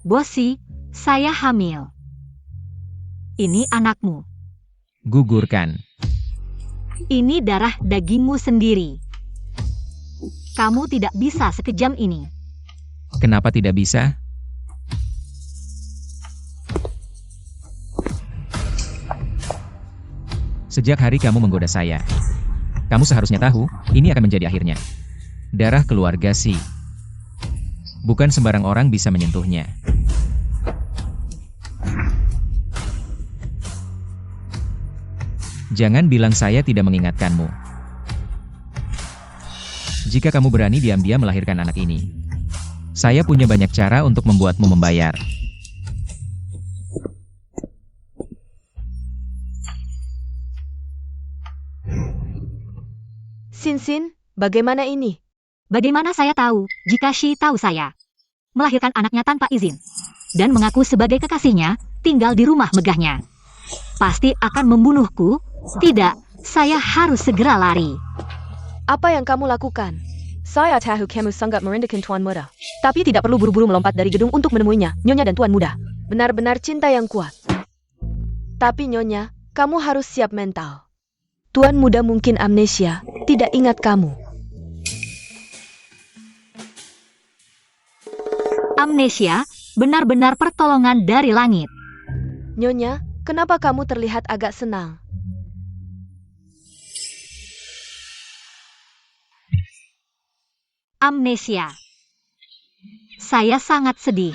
Bosi, saya hamil. Ini anakmu. Gugurkan. Ini darah dagingmu sendiri. Kamu tidak bisa sekejam ini. Kenapa tidak bisa? Sejak hari kamu menggoda saya, kamu seharusnya tahu, ini akan menjadi akhirnya. Darah keluarga Si. Bukan sembarang orang bisa menyentuhnya. Jangan bilang saya tidak mengingatkanmu. Jika kamu berani diam-diam melahirkan anak ini, saya punya banyak cara untuk membuatmu membayar. Sin, bagaimana ini? Bagaimana saya tahu jika Shi tahu saya melahirkan anaknya tanpa izin dan mengaku sebagai kekasihnya tinggal di rumah megahnya? Pasti akan membunuhku. Tidak, saya harus segera lari. Apa yang kamu lakukan? Saya tahu kamu sangat merindukan Tuan Muda. Tapi tidak perlu buru-buru melompat dari gedung untuk menemuinya, Nyonya dan Tuan Muda. Benar-benar cinta yang kuat. Tapi Nyonya, kamu harus siap mental. Tuan Muda mungkin amnesia, tidak ingat kamu. Amnesia, benar-benar pertolongan dari langit. Nyonya, kenapa kamu terlihat agak senang? Amnesia. Saya sangat sedih.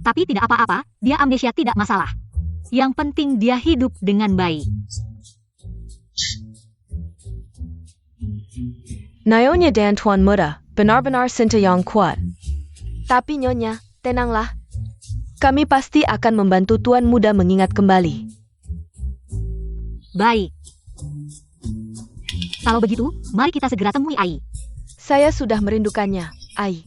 Tapi tidak apa-apa, dia amnesia tidak masalah. Yang penting dia hidup dengan baik. Nyonya dan Tuan Muda, benar-benar cinta yang kuat. Tapi Nyonya, tenanglah. Kami pasti akan membantu Tuan Muda mengingat kembali. Baik. Kalau begitu, mari kita segera temui Ai. Saya sudah merindukannya, Ai.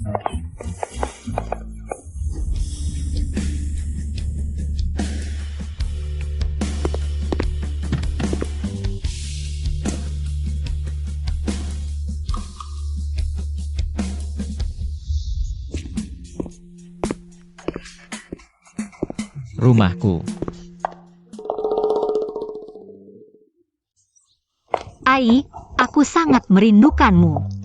Rumahku. Ai, aku sangat merindukanmu.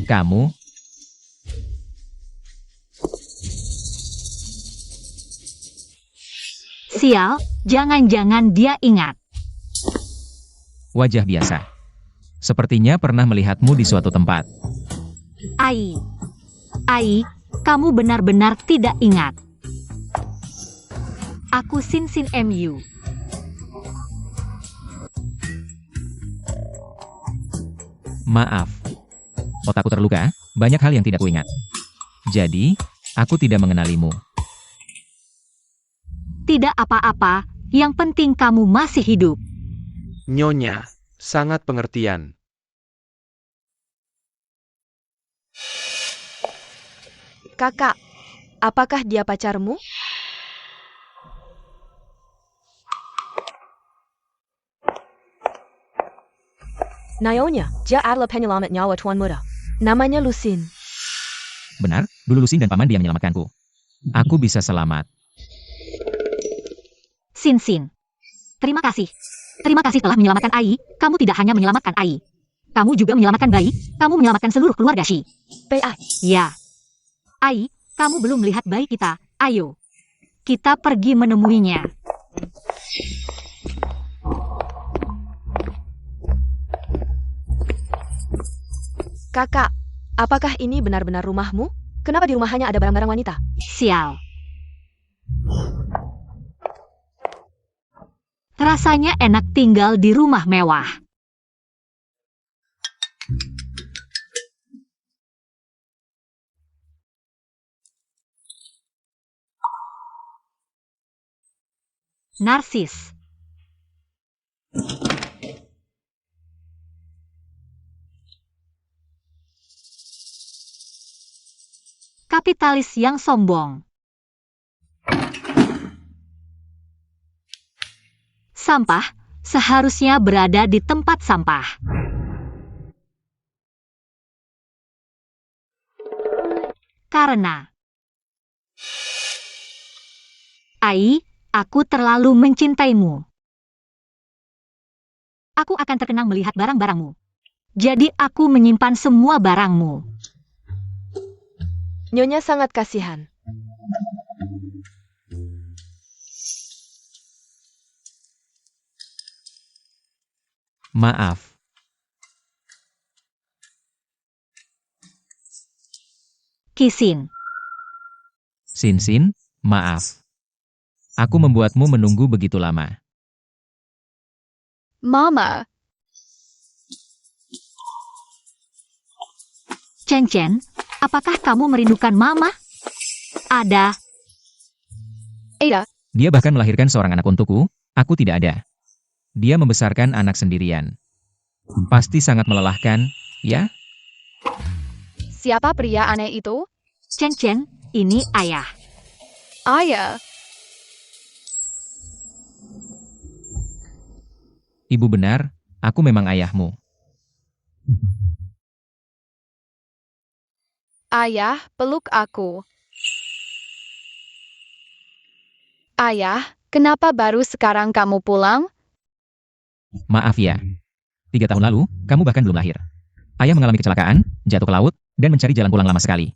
Kamu? Sial, jangan-jangan dia ingat. Wajah biasa. Sepertinya pernah melihatmu di suatu tempat. Ai, kamu benar-benar tidak ingat. Aku Sin MU. Maaf. Otakku terluka, banyak hal yang tidak kuingat. Jadi, aku tidak mengenalimu. Tidak apa-apa, yang penting kamu masih hidup. Nyonya, sangat pengertian. Kakak, apakah dia pacarmu? Nyonya, dia adalah penyelamat nyawa Tuan Muda. Namanya Lusin. Benar, dulu Lusin dan paman dia menyelamatkanku. Aku bisa selamat. Sin. Terima kasih. Terima kasih telah menyelamatkan Ai. Kamu tidak hanya menyelamatkan Ai. Kamu juga menyelamatkan bayi. Kamu menyelamatkan seluruh keluarga Shi. P.I. Ya. Ai, kamu belum melihat bayi kita. Ayo. Kita pergi menemuinya. Kakak, apakah ini benar-benar rumahmu? Kenapa di rumah hanya ada barang-barang wanita? Sial. Rasanya enak tinggal di rumah mewah. Narsis. kapitalis yang sombong. Sampah seharusnya berada di tempat sampah. Karena Ai, aku terlalu mencintaimu. Aku akan terkenang melihat barang-barangmu. Jadi aku menyimpan semua barangmu. Nyonya sangat kasihan. Maaf. Kisin, Sin, maaf. Aku membuatmu menunggu begitu lama. Mama, Chen, apakah kamu merindukan Mama? Ada. Ada, Dia bahkan melahirkan seorang anak untukku, aku tidak ada. Dia membesarkan anak sendirian. Pasti sangat melelahkan, ya? siapa pria aneh itu? Chen, ini ayah. Ayah, Ibu benar, aku memang ayahmu. ayah, peluk aku. Ayah, kenapa baru sekarang kamu pulang? Maaf ya. 3 tahun lalu, kamu bahkan belum lahir. Ayah mengalami kecelakaan, jatuh ke laut, dan mencari jalan pulang lama sekali.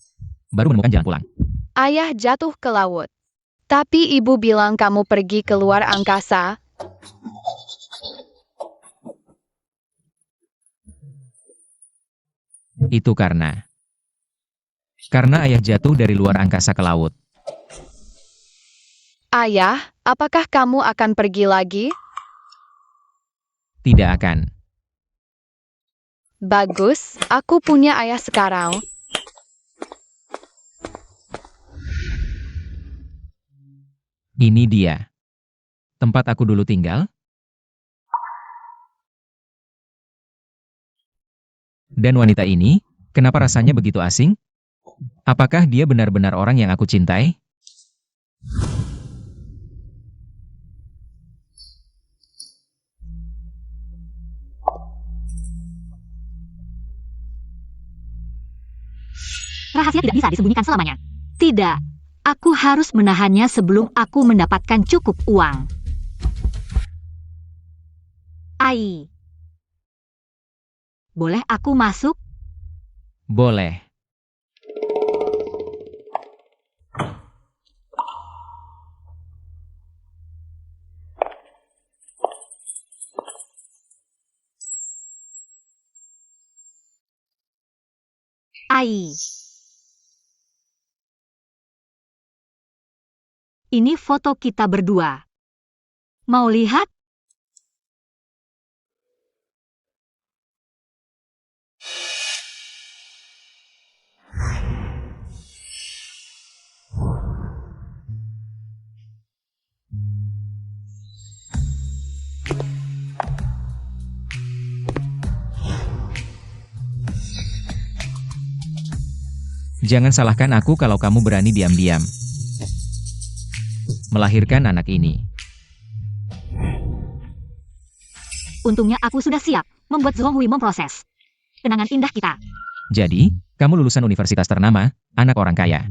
Baru menemukan jalan pulang. Ayah jatuh ke laut. Tapi ibu bilang kamu pergi ke luar angkasa. Itu karena ayah jatuh dari luar angkasa ke laut. Ayah, apakah kamu akan pergi lagi? Tidak akan. Bagus, aku punya ayah sekarang. Ini dia. Tempat aku dulu tinggal. Dan wanita ini, kenapa rasanya begitu asing? Apakah dia benar-benar orang yang aku cintai? Rahasia tidak bisa disembunyikan selamanya. Tidak, aku harus menahannya sebelum aku mendapatkan cukup uang. Ai. Boleh aku masuk? Boleh. Ai. Ini foto kita berdua. Mau lihat? Jangan salahkan aku kalau kamu berani diam-diam melahirkan anak ini. Untungnya aku sudah siap membuat Zhonghui memproses kenangan indah kita. Jadi, kamu lulusan universitas ternama, anak orang kaya.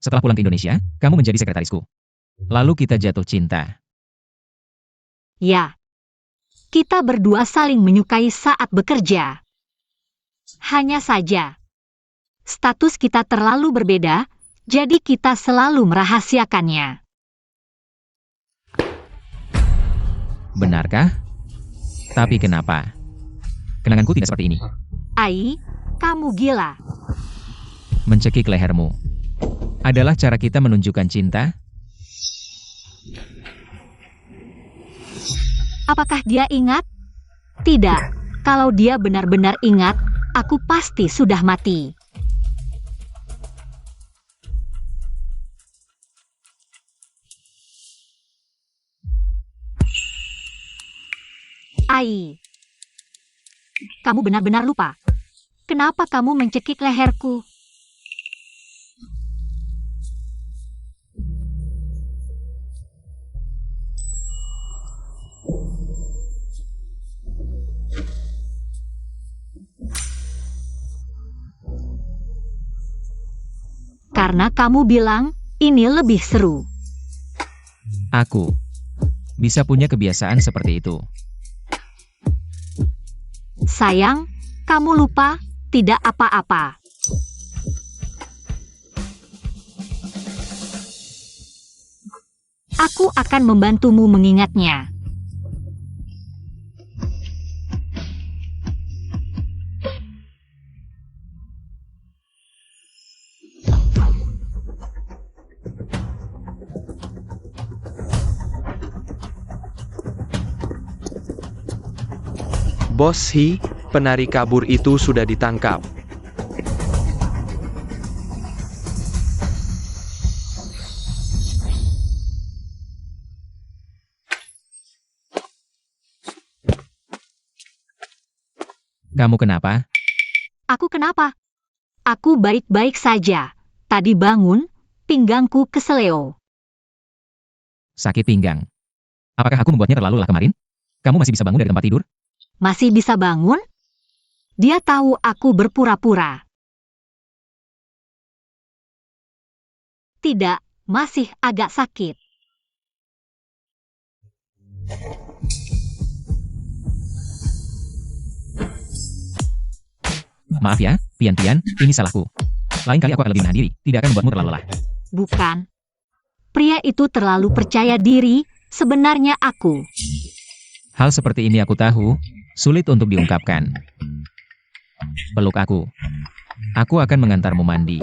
Setelah pulang ke Indonesia, kamu menjadi sekretarisku. Lalu kita jatuh cinta. Ya. Kita berdua saling menyukai saat bekerja. Hanya saja, status kita terlalu berbeda, jadi kita selalu merahasiakannya. Benarkah? Tapi kenapa? Kenanganku tidak seperti ini. Ai, kamu gila. Mencekik lehermu. Adalah cara kita menunjukkan cinta? Apakah dia ingat? Tidak. Kalau dia benar-benar ingat, aku pasti sudah mati. Ai. Kamu benar-benar lupa. Kenapa kamu mencekik leherku? Karena kamu bilang ini lebih seru. Aku bisa punya kebiasaan seperti itu. Sayang, kamu lupa, tidak apa-apa. Aku akan membantumu mengingatnya. Bos Hi, penari kabur itu sudah ditangkap. Kamu kenapa? Aku kenapa? Aku baik-baik saja. Tadi bangun, pinggangku keseleo. Sakit pinggang. Apakah aku membuatnya terlalu lelah kemarin? Kamu masih bisa bangun dari tempat tidur? Masih bisa bangun? Dia tahu aku berpura-pura. Tidak, masih agak sakit. Maaf ya, Pian-Pian, ini salahku. Lain kali aku akan lebih menahan diri, tidak akan membuatmu terlalu lelah. Bukan. Pria itu terlalu percaya diri, sebenarnya aku. Hal seperti ini aku tahu, sulit untuk diungkapkan. Peluk aku. Aku akan mengantarmu mandi.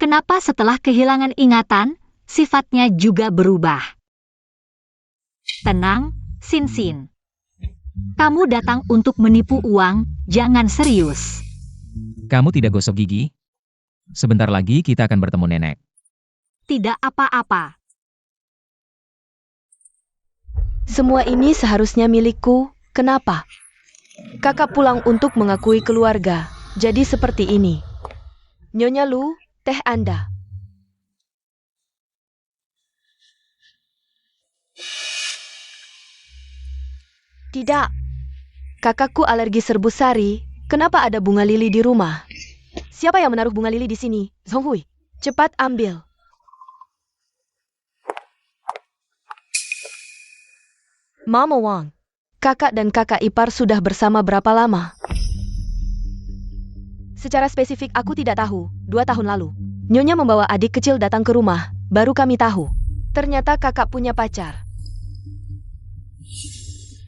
Kenapa setelah kehilangan ingatan, sifatnya juga berubah? Tenang, Sin-Sin. Kamu datang untuk menipu uang, jangan serius. Kamu tidak gosok gigi? Sebentar lagi kita akan bertemu nenek. Tidak apa-apa. Semua ini seharusnya milikku. Kenapa? Kakak pulang untuk mengakui keluarga. Jadi seperti ini. Nyonya Lu, teh Anda. Tidak. Kakakku alergi serbuk sari. Kenapa ada bunga lili di rumah? Siapa yang menaruh bunga lili di sini? Zhonghui, cepat ambil. Mama Wang, kakak dan kakak ipar sudah bersama berapa lama? Secara spesifik aku tidak tahu, 2 tahun lalu. Nyonya membawa adik kecil datang ke rumah, baru kami tahu. Ternyata kakak punya pacar.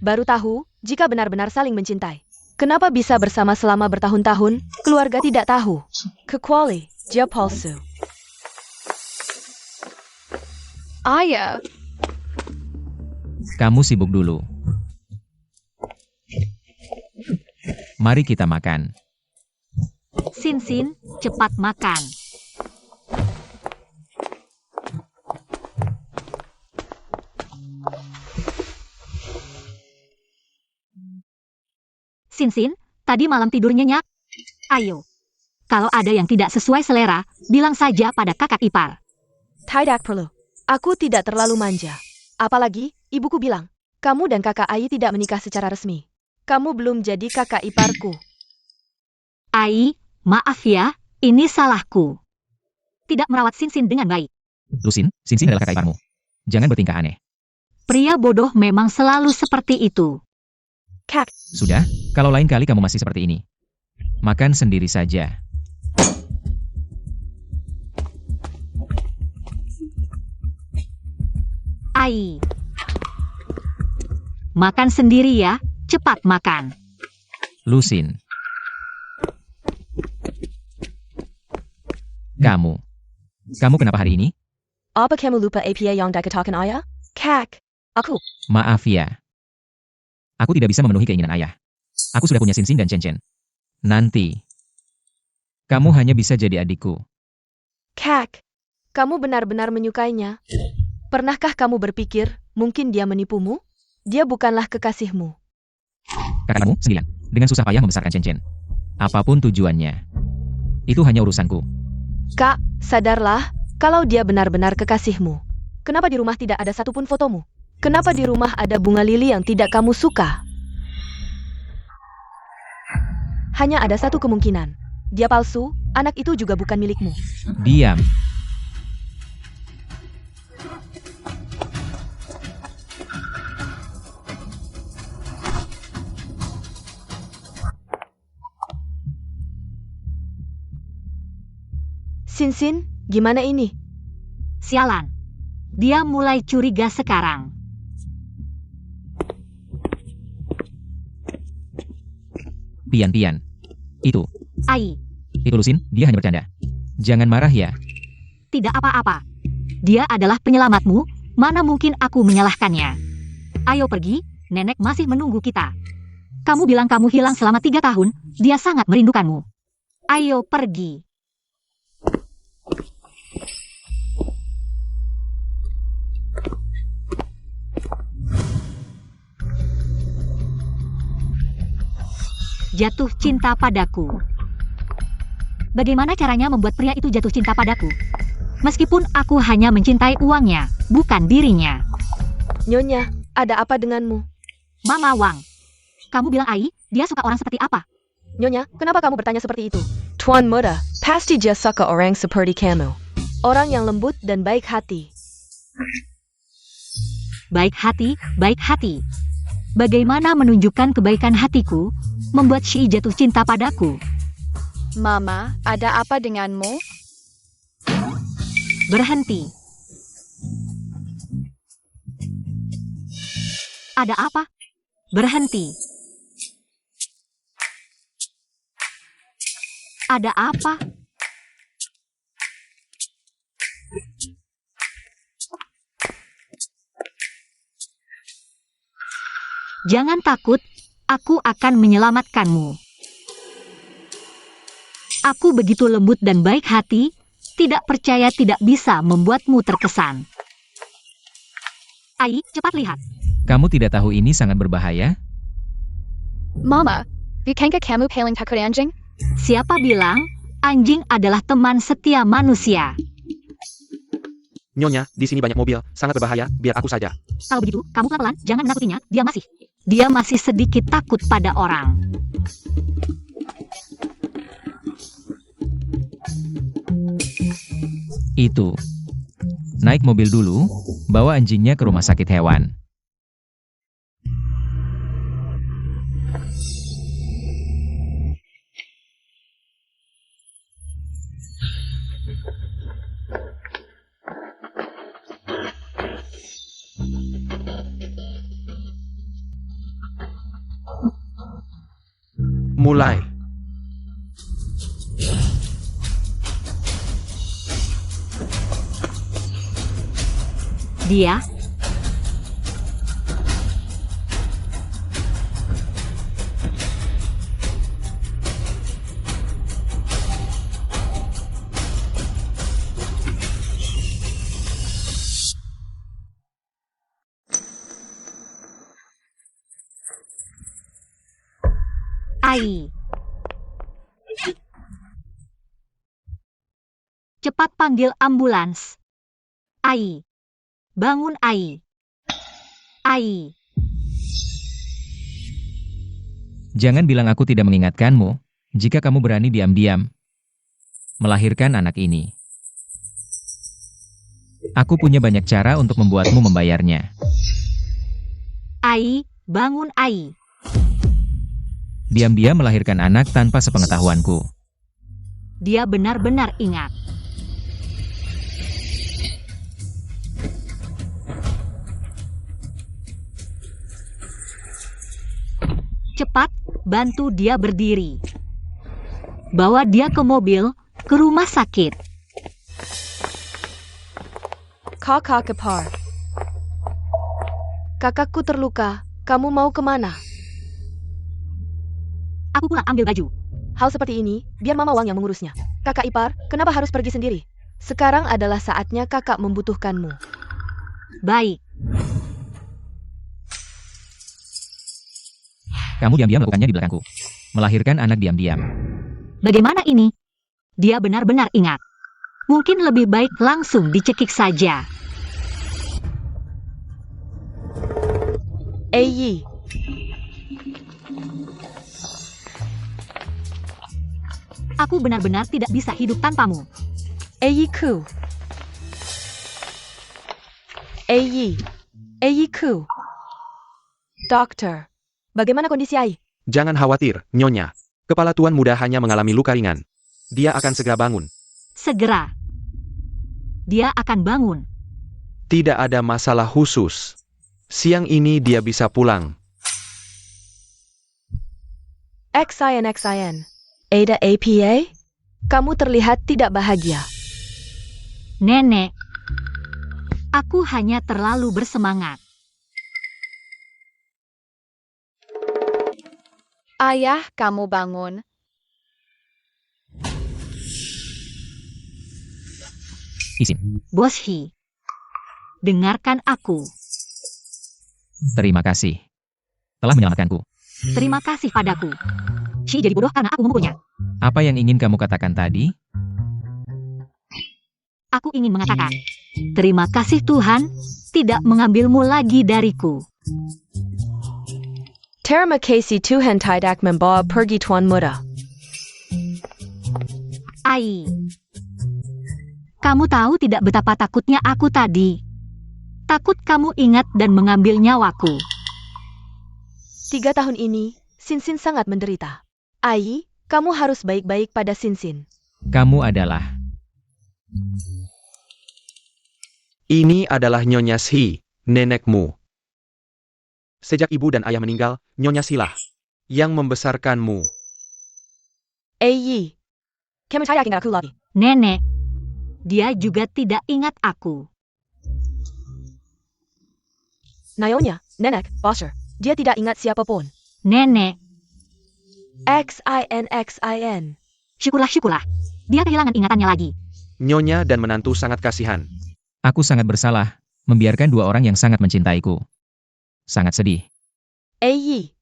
Baru tahu, jika benar-benar saling mencintai. Kenapa bisa bersama selama bertahun-tahun, keluarga tidak tahu. Kecuali, dia palsu. Ayah, Kamu sibuk dulu. Mari kita makan. Sin-Sin, cepat makan. Sin-Sin, tadi malam tidur nyenyak? Ayo. Kalau ada yang tidak sesuai selera, bilang saja pada kakak ipar. Tidak perlu. Aku tidak terlalu manja. Apalagi, ibuku bilang, kamu dan kakak Ai tidak menikah secara resmi. Kamu belum jadi kakak iparku. Ai, maaf ya, ini salahku. Tidak merawat Sin-Sin dengan baik. Lusin, Sin-Sin adalah kakak iparmu. Jangan bertingkah aneh. Pria bodoh memang selalu seperti itu. Kak, Sudah, kalau lain kali kamu masih seperti ini. Makan sendiri saja. Ai. Makan sendiri ya, cepat makan. Lusin. Kamu kenapa hari ini? apa kamu lupa APA yang dikatakan ayah? Kak, aku. Maaf ya. Aku tidak bisa memenuhi keinginan ayah. Aku sudah punya Sin-Sin dan Chen-Chen. Nanti, kamu hanya bisa jadi adikku. Kak, kamu benar-benar menyukainya. Pernahkah kamu berpikir, mungkin dia menipumu? Dia bukanlah kekasihmu. Kakakmu, 9. Dengan susah payah membesarkan Chen. Apapun tujuannya. Itu hanya urusanku. Kak, sadarlah, kalau dia benar-benar kekasihmu. Kenapa di rumah tidak ada satupun fotomu? Kenapa di rumah ada bunga lili yang tidak kamu suka? Hanya ada satu kemungkinan. Dia palsu, anak itu juga bukan milikmu. Diam. Sin, gimana ini? Sialan. Dia mulai curiga sekarang. Pian. Itu Ai, Lusin, dia hanya bercanda. Jangan marah ya. tidak apa-apa. Dia adalah penyelamatmu, mana mungkin aku menyalahkannya. Ayo pergi, nenek masih menunggu kita. Kamu bilang kamu hilang selama 3 tahun, dia sangat merindukanmu. Ayo pergi. Jatuh cinta padaku. Bagaimana caranya membuat pria itu jatuh cinta padaku? Meskipun aku hanya mencintai uangnya, bukan dirinya. Nyonya, ada apa denganmu? Mama Wang, kamu bilang Ai, dia suka orang seperti apa? Nyonya, kenapa kamu bertanya seperti itu? Tuan Muda, pasti dia suka orang seperti kamu. Orang yang lembut dan baik hati. Baik hati. Bagaimana menunjukkan kebaikan hatiku, membuat Shi jatuh cinta padaku? Mama, ada apa denganmu? Berhenti. Ada apa? Berhenti. Ada apa? Jangan takut, aku akan menyelamatkanmu. Aku begitu lembut dan baik hati, tidak percaya tidak bisa membuatmu terkesan. Ai, cepat lihat. Kamu tidak tahu ini sangat berbahaya? Mama, bukankah kamu paling takut anjing? Siapa bilang anjing adalah teman setia manusia? Nyonya, di sini banyak mobil, sangat berbahaya, biar aku saja. Kalau begitu, kamu pelan-pelan, jangan menakutinya, dia masih sedikit takut pada orang. Itu. Naik mobil dulu, bawa anjingnya ke rumah sakit hewan. Mulai. Dia Ai. Cepat panggil ambulans. Ai. Bangun Ai. Ai. Jangan bilang aku tidak mengingatkanmu, jika kamu berani diam-diam melahirkan anak ini. Aku punya banyak cara untuk membuatmu membayarnya. Ai, bangun Ai. Diam-diam melahirkan anak tanpa sepengetahuanku. Dia benar-benar ingat. Cepat, bantu dia berdiri. Bawa dia ke mobil, ke rumah sakit. Kakak Kepar. Kakakku terluka, kamu mau kemana? Aku pulang ambil baju. Hal seperti ini, biar Mama Wang yang mengurusnya. Kakak ipar, kenapa harus pergi sendiri? Sekarang adalah saatnya kakak membutuhkanmu. Baik. Kamu diam-diam melakukannya di belakangku. Melahirkan anak diam-diam. Bagaimana ini? Dia benar-benar ingat. Mungkin lebih baik langsung dicekik saja. Yi. Aku benar-benar tidak bisa hidup tanpamu. Yi-ku. Yi-ku. Dokter, bagaimana kondisi Ai? Jangan khawatir, Nyonya. Kepala Tuan Muda hanya mengalami luka ringan. Dia akan segera bangun. Segera. Dia akan bangun. Tidak ada masalah khusus. Siang ini dia bisa pulang. XIN. Ada APA? Kamu terlihat tidak bahagia. Nenek. Aku hanya terlalu bersemangat. Ayah, kamu bangun. Izin. Bos He. Dengarkan aku. Terima kasih. Telah menyelamatkanku. Terima kasih padaku. Shi jadi bodoh karena aku memukulnya. Apa yang ingin kamu katakan tadi? Aku ingin mengatakan, terima kasih Tuhan, tidak mengambilmu lagi dariku. Terima kasih Tuhan tidak membawa pergi Tuan Muda. Ai. Kamu tahu tidak betapa takutnya aku tadi. Takut kamu ingat dan mengambil nyawaku. 3 tahun ini, Sinsin sangat menderita. Ai, kamu harus baik-baik pada Sinsin. Kamu adalah... Ini adalah Nyonya Shi, nenekmu. Sejak ibu dan ayah meninggal, Nyonya Shilah yang membesarkanmu. Yi. Kamu saya yakin aku lagi. Nenek. Dia juga tidak ingat aku. Nyonya, nenek, Bosser. Dia tidak ingat siapapun. Nenek. XIN. Syukurlah. Dia kehilangan ingatannya lagi. Nyonya dan menantu sangat kasihan. Aku sangat bersalah, membiarkan 2 orang yang sangat mencintaiku. Sangat sedih. Yi.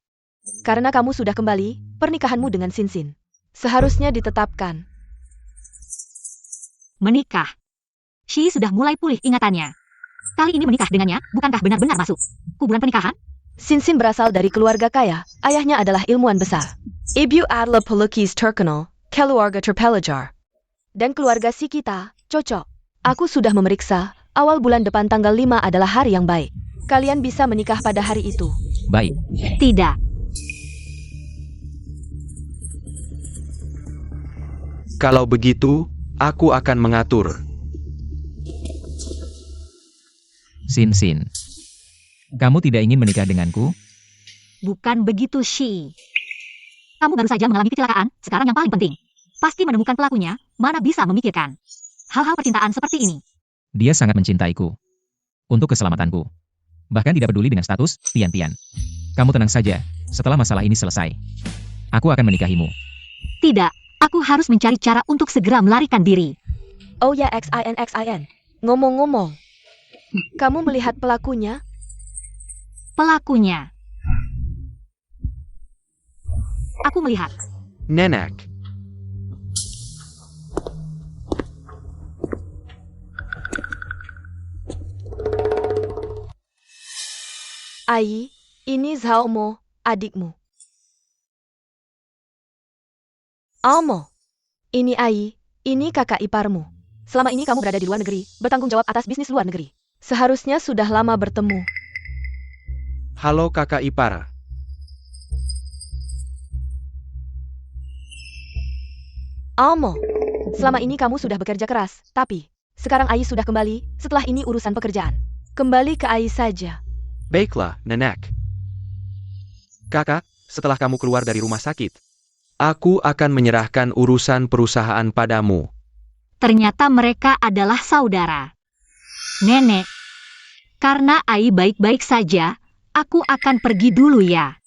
Karena kamu sudah kembali, pernikahanmu dengan Sinsin seharusnya ditetapkan. Menikah. Shi sudah mulai pulih ingatannya. Kali ini menikah dengannya, bukankah benar-benar masuk kuburan pernikahan? Sinsin berasal dari keluarga kaya, ayahnya adalah ilmuwan besar. Ibu adalah pelukis terkenal, keluarga terpelajar. Dan keluarga si kita, cocok. Aku sudah memeriksa, awal bulan depan tanggal 5 adalah hari yang baik. Kalian bisa menikah pada hari itu. Baik. Tidak. Kalau begitu, aku akan mengatur. Sin. Kamu tidak ingin menikah denganku? Bukan begitu, Shi. Kamu baru saja mengalami kecelakaan, sekarang yang paling penting. Pasti menemukan pelakunya, mana bisa memikirkan hal-hal percintaan seperti ini. Dia sangat mencintaiku. Untuk keselamatanku. Bahkan tidak peduli dengan status, Tian. Kamu tenang saja, setelah masalah ini selesai. Aku akan menikahimu. Tidak, aku harus mencari cara untuk segera melarikan diri. Oh ya, XIN. Ngomong-ngomong, kamu melihat pelakunya? Pelakunya. Aku melihat. Nenek. Ai, ini Zhaomo, adikmu. Almo, ini Ai, ini kakak iparmu. Selama ini kamu berada di luar negeri, bertanggung jawab atas bisnis luar negeri. Seharusnya sudah lama bertemu. Halo kakak ipar. Almo, selama ini kamu sudah bekerja keras, tapi sekarang Ai sudah kembali, setelah ini urusan pekerjaan. Kembali ke Ai saja. Baiklah, nenek. Kakak, setelah kamu keluar dari rumah sakit, aku akan menyerahkan urusan perusahaan padamu. Ternyata mereka adalah saudara. Nenek. Karena Ai baik-baik saja, aku akan pergi dulu ya.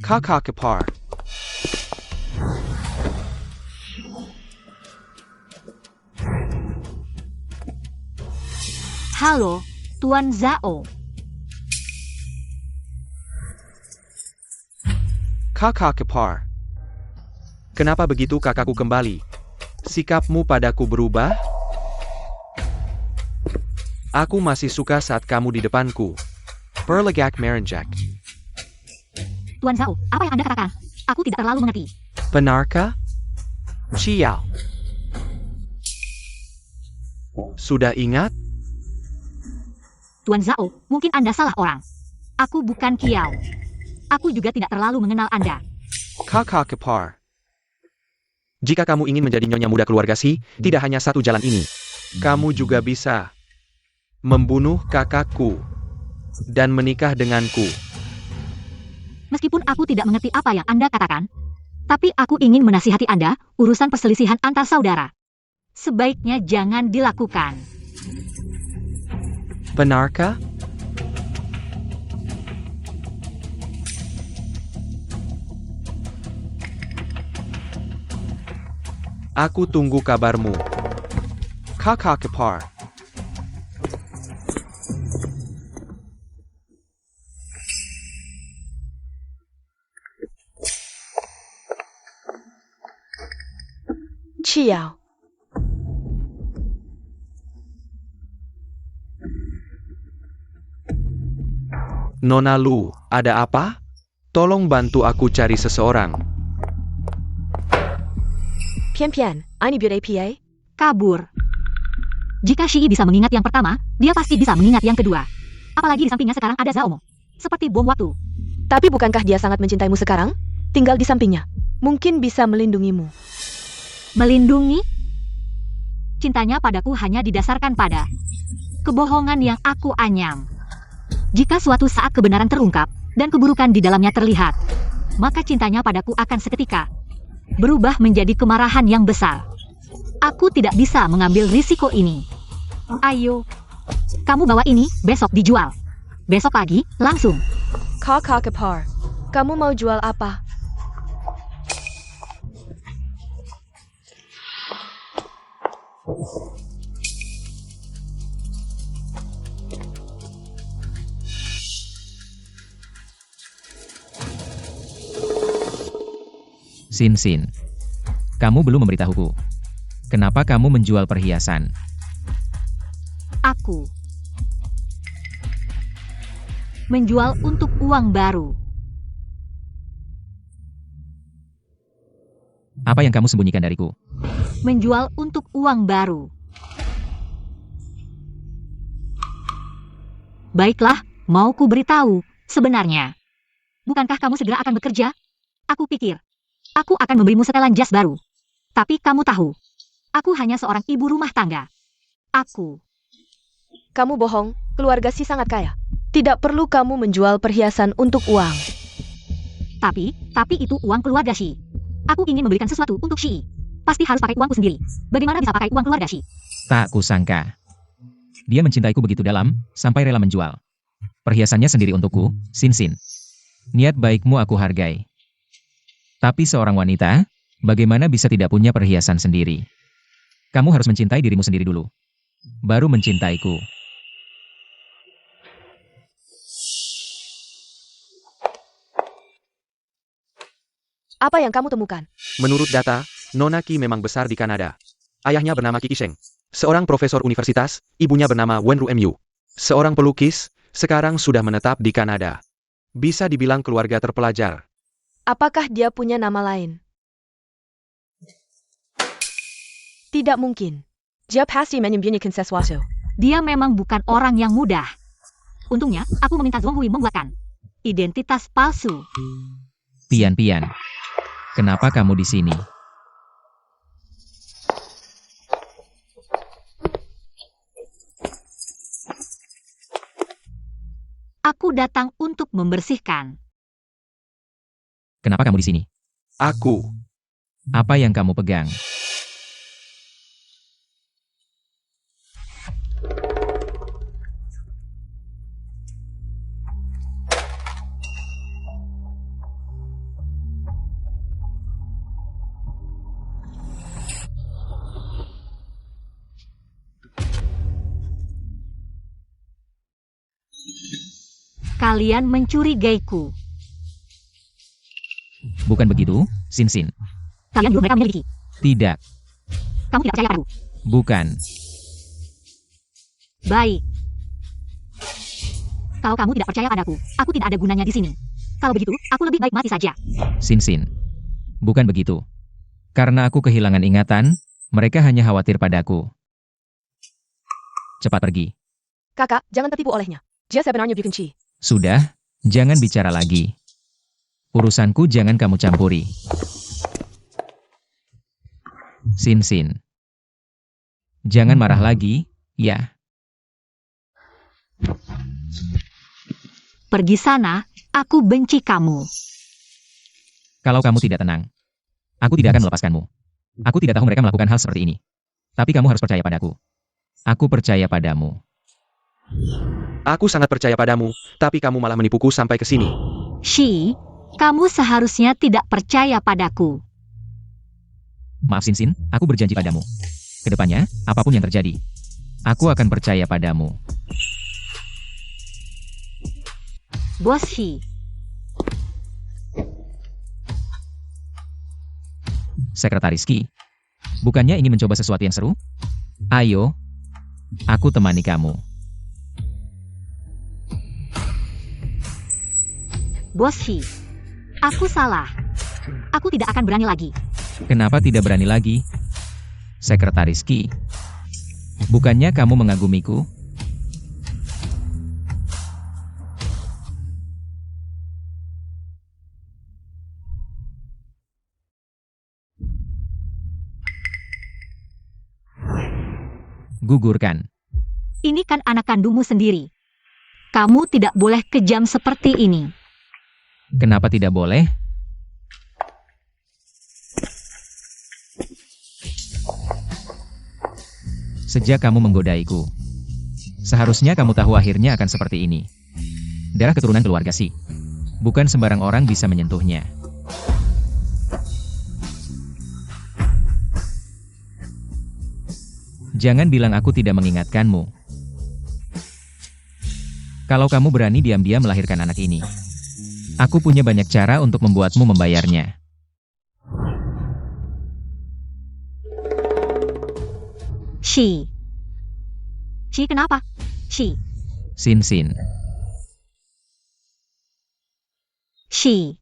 Kakak ipar. Halo, Tuan Zhao. Kakak kepar. Kenapa begitu kakakku kembali? Sikapmu padaku berubah? Aku masih suka saat kamu di depanku. Perlegak merenjak. Tuan Zhao, apa yang Anda katakan? Aku tidak terlalu mengerti. Benarkah? Ciao. Sudah ingat? Tuan Zhao, mungkin Anda salah orang. Aku bukan Kiao. Aku juga tidak terlalu mengenal Anda. Kakak kepar. Jika kamu ingin menjadi nyonya muda keluarga Si, tidak hanya satu jalan ini. Kamu juga bisa membunuh kakakku dan menikah denganku. Meskipun aku tidak mengerti apa yang Anda katakan, tapi aku ingin menasihati Anda urusan perselisihan antar saudara. Sebaiknya jangan dilakukan. Benarkah? Aku tunggu kabarmu. Kakak kepar. Ciao. Nona Lu, ada apa? Tolong bantu aku cari seseorang. Pian, ini buat APA? Kabur. Jika Shi bisa mengingat yang pertama, dia pasti bisa mengingat yang kedua. Apalagi di sampingnya sekarang ada Zhao Mo. Seperti bom waktu. Tapi bukankah dia sangat mencintaimu sekarang? Tinggal di sampingnya. Mungkin bisa melindungimu. Melindungi? Cintanya padaku hanya didasarkan pada kebohongan yang aku anyam. Jika suatu saat kebenaran terungkap, dan keburukan di dalamnya terlihat, maka cintanya padaku akan seketika berubah menjadi kemarahan yang besar. Aku tidak bisa mengambil risiko ini. Ayo, kamu bawa ini, besok dijual. Besok pagi, langsung. Kakak kepar. Kamu mau jual apa? Sin, kamu belum memberitahuku. Kenapa kamu menjual perhiasan? Aku menjual untuk uang baru. Apa yang kamu sembunyikan dariku? Menjual untuk uang baru. Baiklah, mau ku beritahu, sebenarnya. Bukankah kamu segera akan bekerja? Aku pikir, aku akan memberimu setelan jas baru. Tapi kamu tahu, aku hanya seorang ibu rumah tangga. Aku. Kamu bohong, keluarga Si sangat kaya. Tidak perlu kamu menjual perhiasan untuk uang. Tapi itu uang keluarga Shi. Aku ingin memberikan sesuatu untuk Shi. Pasti harus pakai uangku sendiri. Bagaimana bisa pakai uang keluarga Shi? Tak kusangka. Dia mencintaiku begitu dalam, sampai rela menjual perhiasannya sendiri untukku, Sin. Niat baikmu aku hargai. Tapi seorang wanita, bagaimana bisa tidak punya perhiasan sendiri? Kamu harus mencintai dirimu sendiri dulu. Baru mencintaiku. Apa yang kamu temukan? Menurut data, Nona Ki memang besar di Kanada. Ayahnya bernama Ki Sheng, seorang profesor universitas, ibunya bernama Wen Ruemyu, seorang pelukis, sekarang sudah menetap di Kanada. Bisa dibilang keluarga terpelajar. Apakah dia punya nama lain? Tidak mungkin. Dia pasti menyembunyikan sesuatu. Dia memang bukan orang yang mudah. Untungnya, aku meminta Zhonghui membuatkan identitas palsu. Pian, kenapa kamu di sini? Aku datang untuk membersihkan. Kenapa kamu di sini? Aku. Apa yang kamu pegang? kalian mencurigaiku. Bukan begitu, Sin Sin. Kalian dulu mereka memiliki. Tidak. Kamu tidak percaya padaku. Bukan. Baik. Kalau kamu tidak percaya padaku, aku tidak ada gunanya di sini. Kalau begitu, aku lebih baik mati saja. Sin Sin. Bukan begitu. Karena aku kehilangan ingatan, mereka hanya khawatir padaku. Cepat pergi. Kakak, jangan tertipu olehnya. Dia sebenarnya Bukenchi. Sudah, jangan bicara lagi. Urusanku jangan kamu campuri. Sin Sin. Jangan marah lagi, ya. Pergi sana, aku benci kamu. Kalau kamu tidak tenang, aku tidak akan melepaskanmu. Aku tidak tahu mereka melakukan hal seperti ini. Tapi kamu harus percaya padaku. Aku percaya padamu. Aku sangat percaya padamu, tapi kamu malah menipuku sampai ke sini. Shi, kamu seharusnya tidak percaya padaku. Maaf Sin Sin, aku berjanji padamu. Kedepannya, apapun yang terjadi, aku akan percaya padamu. Bos Shi, Sekretaris Ki, bukannya ingin mencoba sesuatu yang seru? Ayo, aku temani kamu. Bos Shi, aku salah. Aku tidak akan berani lagi. Kenapa tidak berani lagi? Sekretaris Ki, bukannya kamu mengagumiku? Gugurkan. Ini kan anak kandungmu sendiri. Kamu tidak boleh kejam seperti ini. Kenapa tidak boleh? Sejak kamu menggodaiku, seharusnya kamu tahu akhirnya akan seperti ini. Darah keturunan keluarga Si. Bukan sembarang orang bisa menyentuhnya. Jangan bilang aku tidak mengingatkanmu. Kalau kamu berani diam-diam melahirkan anak ini, aku punya banyak cara untuk membuatmu membayarnya. Shi. Shi kenapa? Shi. Sin Sin. Shi.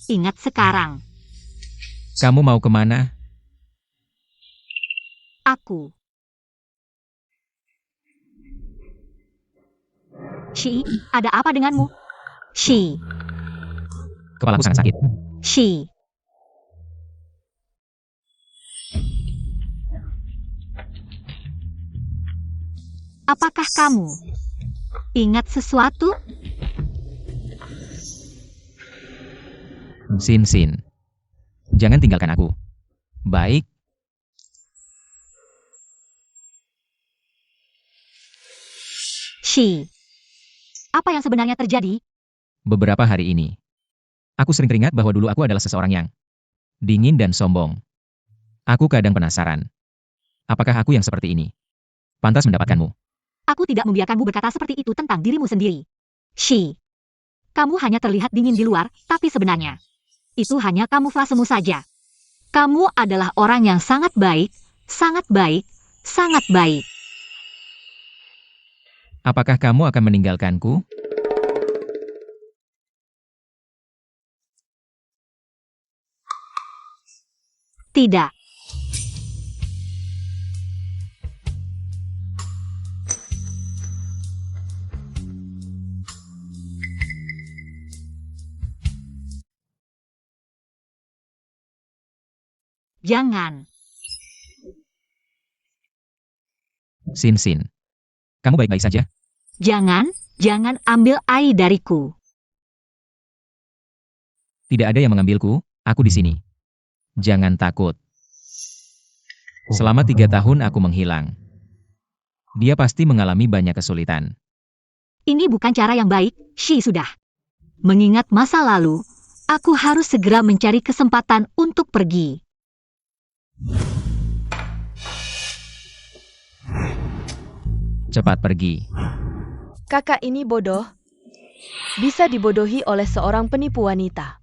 Ingat sekarang, Kamu mau kemana? aku. Shi, ada apa denganmu? Shi. Kepalaku sangat sakit. Shi. Apakah kamu ingat sesuatu? Sin Sin. Jangan tinggalkan aku. Baik. Shi. Apa yang sebenarnya terjadi? Beberapa hari ini, aku sering teringat bahwa dulu aku adalah seseorang yang dingin dan sombong. Aku kadang penasaran. Apakah aku yang seperti ini pantas mendapatkanmu? Aku tidak membiarkanmu berkata seperti itu tentang dirimu sendiri. Shi. Kamu hanya terlihat dingin di luar, tapi sebenarnya itu hanya kamuflasemu saja. Kamu adalah orang yang sangat baik, sangat baik, sangat baik. Apakah kamu akan meninggalkanku? Tidak. Jangan. Sin Sin. Kamu baik-baik saja? Jangan ambil Ai dariku. Tidak ada yang mengambilku, aku di sini. Jangan takut. Selama 3 tahun aku menghilang. Dia pasti mengalami banyak kesulitan. Ini bukan cara yang baik, Shi sudah. Mengingat masa lalu, aku harus segera mencari kesempatan untuk pergi. Cepat pergi. Kakak ini bodoh. Bisa dibodohi oleh seorang penipu wanita.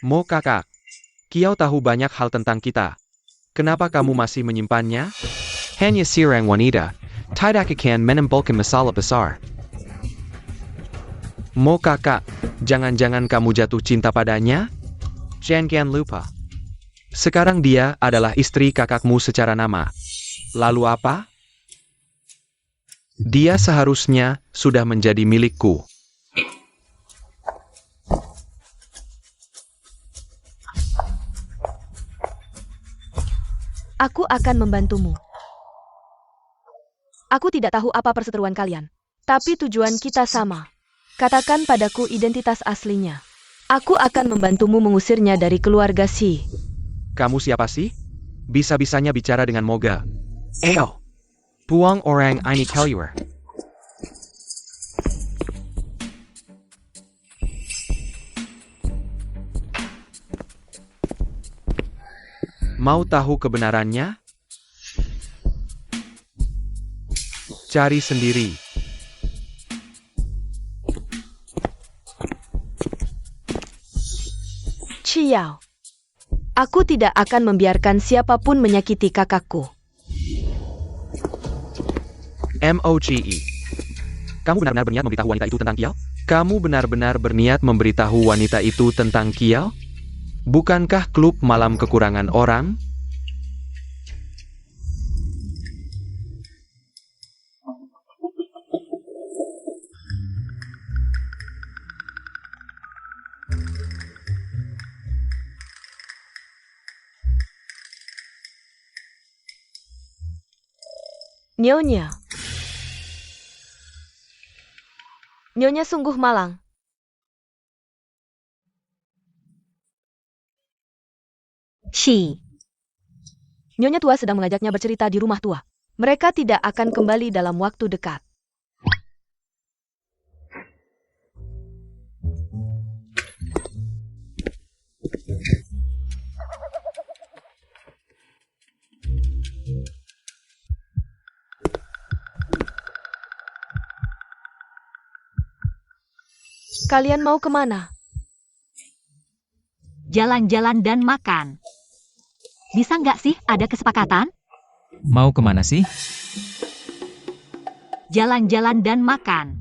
Mo kakak. Kiau tahu banyak hal tentang kita. Kenapa kamu masih menyimpannya? Hanya seorang wanita. Tidak akan menimbulkan masalah besar. Mo kakak, jangan-jangan kamu jatuh cinta padanya? Jangan lupa. Sekarang dia adalah istri kakakmu secara nama. Lalu apa? Dia seharusnya sudah menjadi milikku. Aku akan membantumu. Aku tidak tahu apa perseteruan kalian. Tapi tujuan kita sama. Katakan padaku identitas aslinya. Aku akan membantumu mengusirnya dari keluarga Si. Kamu siapa sih? Bisa-bisanya bicara dengan Moga. Ayo. Buang orang ini keluar. Mau tahu kebenarannya? Cari sendiri. Ciao. Aku tidak akan membiarkan siapapun menyakiti kakakku. MOGE. Kamu benar-benar berniat memberitahu wanita itu tentang Kiao? Kamu benar-benar berniat memberitahu wanita itu tentang Kiao? Bukankah klub malam kekurangan orang? Nyonya. Nyonya sungguh malang. Shi. Nyonya tua sedang mengajaknya bercerita di rumah tua. Mereka tidak akan kembali dalam waktu dekat. Kalian mau kemana? Jalan-jalan dan makan. Bisa nggak sih ada kesepakatan? Mau kemana sih? Jalan-jalan dan makan.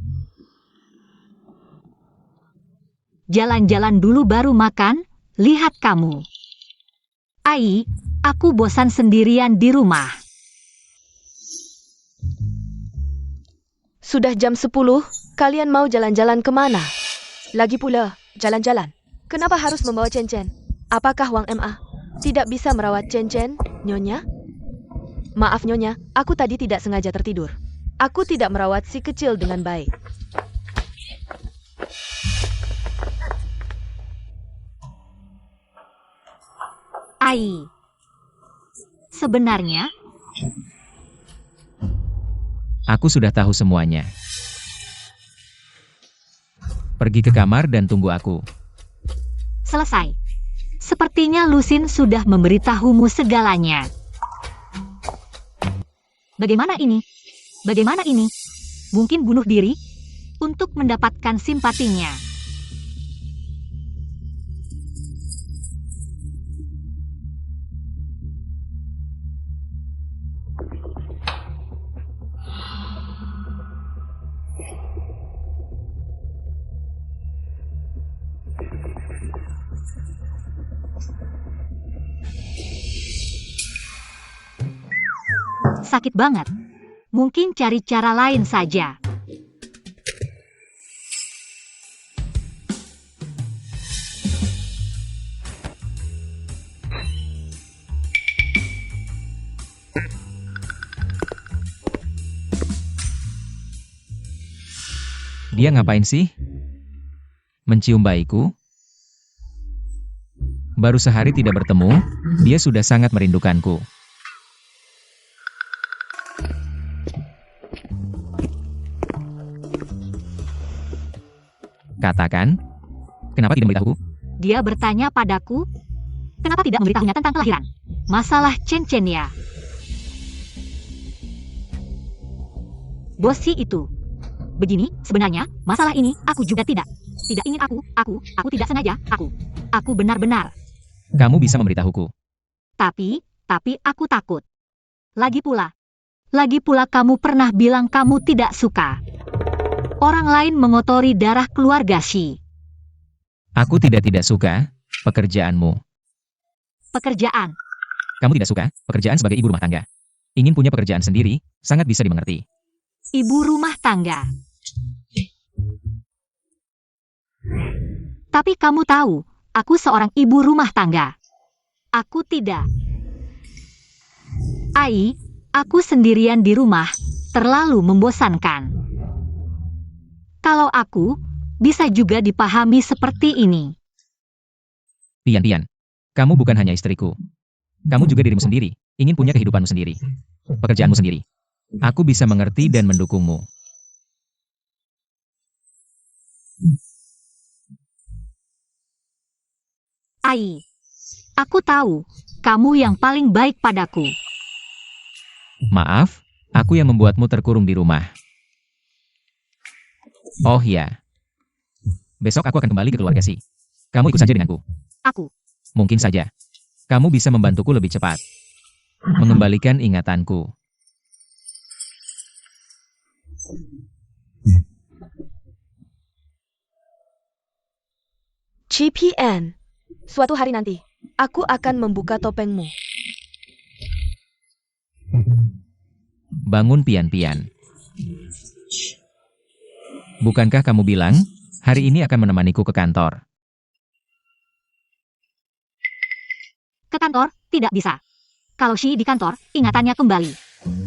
Jalan-jalan dulu baru makan, lihat kamu. Ai, aku bosan sendirian di rumah. Sudah jam 10, kalian mau jalan-jalan kemana? Lagi pula, jalan-jalan. Kenapa harus membawa Chen-Chen? Apakah Wang MA tidak bisa merawat Chen-Chen, Nyonya? Maaf Nyonya, aku tadi tidak sengaja tertidur. Aku tidak merawat si kecil dengan baik. Ai. Sebenarnya, Aku sudah tahu semuanya. Pergi ke kamar dan tunggu aku. selesai. Sepertinya Lusin sudah memberitahumu segalanya. Bagaimana ini? Bagaimana ini? Mungkin bunuh diri untuk mendapatkan simpatinya. Sakit banget. Mungkin cari cara lain saja. Dia ngapain sih? Mencium bayiku? Baru sehari tidak bertemu, dia sudah sangat merindukanku. Katakan, kenapa tidak memberitahuku? Dia bertanya padaku, kenapa tidak memberitahunya tentang kelahiran? Masalah Chen ya. Bosi itu. Begini, sebenarnya, masalah ini, aku juga tidak ingin aku tidak sengaja, aku benar-benar. Kamu bisa memberitahuku. Tapi aku takut. Lagi pula kamu pernah bilang kamu tidak suka orang lain mengotori darah keluarga Shi. Aku tidak suka pekerjaanmu. Pekerjaan. Kamu tidak suka pekerjaan sebagai ibu rumah tangga. Ingin punya pekerjaan sendiri, sangat bisa dimengerti. Ibu rumah tangga. Tapi kamu tahu, aku seorang ibu rumah tangga. Aku tidak. Aku sendirian di rumah, terlalu membosankan. Kalau aku, bisa juga dipahami seperti ini. Pian, kamu bukan hanya istriku. Kamu juga dirimu sendiri, ingin punya kehidupanmu sendiri. Pekerjaanmu sendiri. Aku bisa mengerti dan mendukungmu. Aku tahu, kamu yang paling baik padaku. Maaf, aku yang membuatmu terkurung di rumah. Oh ya. Besok aku akan kembali ke keluarga Si. Kamu ikut saja denganku. Aku. Mungkin saja. Kamu bisa membantuku lebih cepat. Mengembalikan ingatanku. CPN. Suatu hari nanti, aku akan membuka topengmu. Bangun Pian. Bukankah kamu bilang, hari ini akan menemaniku ke kantor? Ke kantor, tidak bisa. Kalau Shi di kantor, ingatannya kembali.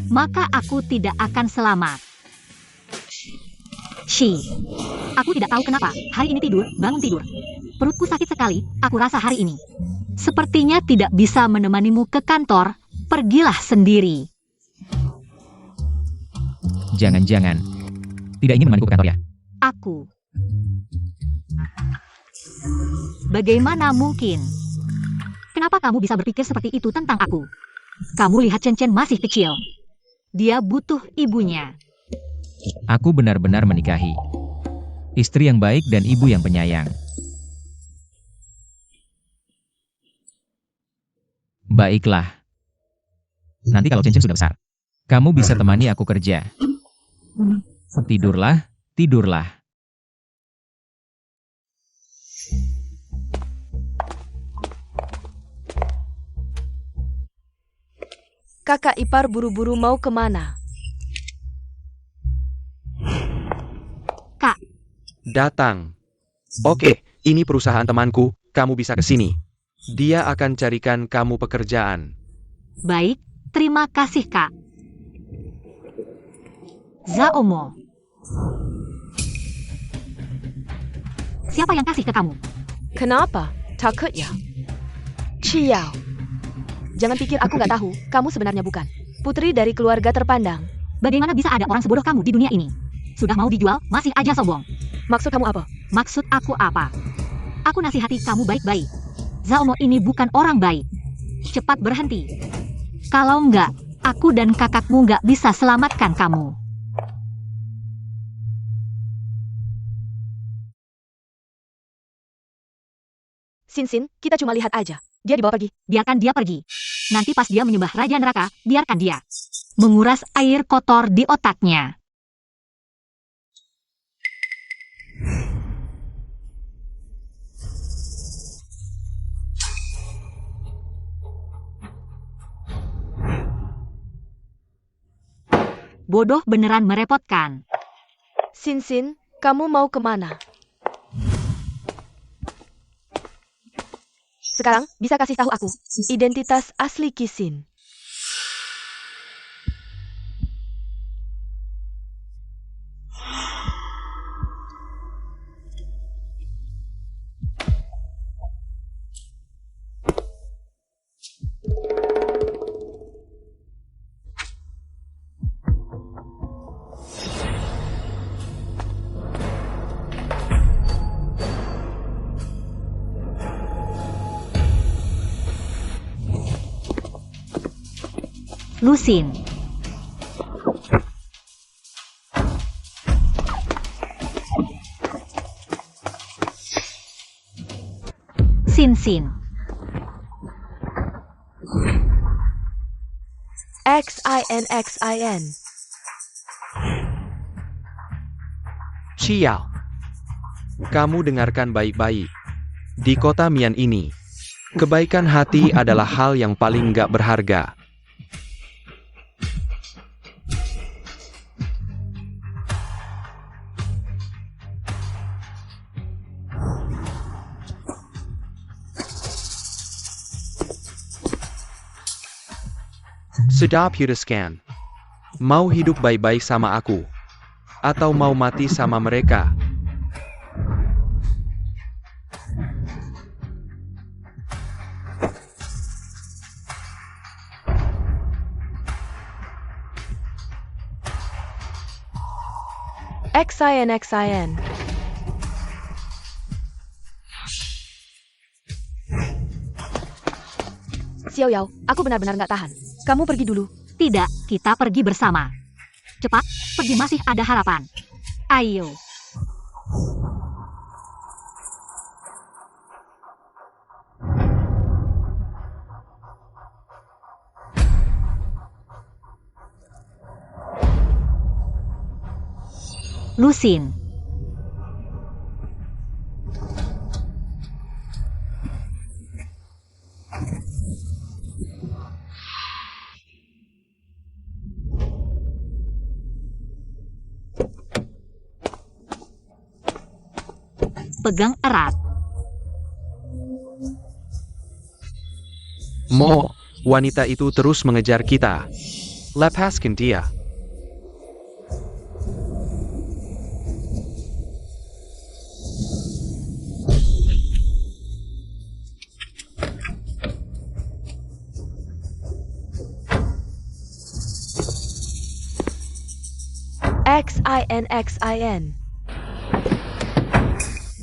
Maka aku tidak akan selamat. Shi. Aku tidak tahu kenapa, hari ini bangun tidur. Perutku sakit sekali, aku rasa hari ini. Sepertinya tidak bisa menemanimu ke kantor, pergilah sendiri. Jangan. Tidak ingin menemaniku ke kantor ya? Aku. Bagaimana mungkin? Kenapa kamu bisa berpikir seperti itu tentang aku? Kamu lihat Chen masih kecil. Dia butuh ibunya. Aku benar-benar menikahi. Istri yang baik dan ibu yang penyayang. Baiklah. Nanti kalau Chen sudah besar, kamu bisa temani aku kerja. Tidurlah. Kakak ipar buru-buru mau kemana? Kak, Datang. Oke, ini perusahaan temanku, kamu bisa ke sini. Dia akan carikan kamu pekerjaan. baik, terima kasih Kak. Zaomo. Siapa yang kasih ke kamu? Kenapa? Takut ya? Ciao. Jangan pikir aku nggak tahu, kamu sebenarnya bukan putri dari keluarga terpandang. Bagaimana bisa ada orang sebodoh kamu di dunia ini? Sudah mau dijual, masih aja sombong. Maksud kamu apa? Maksud aku apa? Aku nasihati kamu baik-baik. Zaomo ini bukan orang baik. Cepat berhenti. Kalau enggak, aku dan kakakmu enggak bisa selamatkan kamu. Sin, kita cuma lihat aja. Dia dibawa pergi. Biarkan dia pergi. Nanti pas dia menyembah Raja Neraka, biarkan dia menguras air kotor di otaknya. Bodoh beneran merepotkan. Sin, kamu mau kemana? Sekarang, bisa kasih tahu aku identitas asli Kisin. Lusin. Sin. Xin. Ciao. Kamu dengarkan baik-baik. Di kota Mian ini, kebaikan hati adalah hal yang paling gak berharga. Sedap Scan. Mau hidup baik-baik sama aku? Atau mau mati sama mereka? Xin. Xiao Yao, aku benar-benar nggak tahan. Kamu pergi dulu. Tidak, kita pergi bersama. Cepat, pergi, masih ada harapan. Ayo. Lusin. Pegang erat. Mo, wanita itu terus mengejar kita. Lepaskan dia. Xin.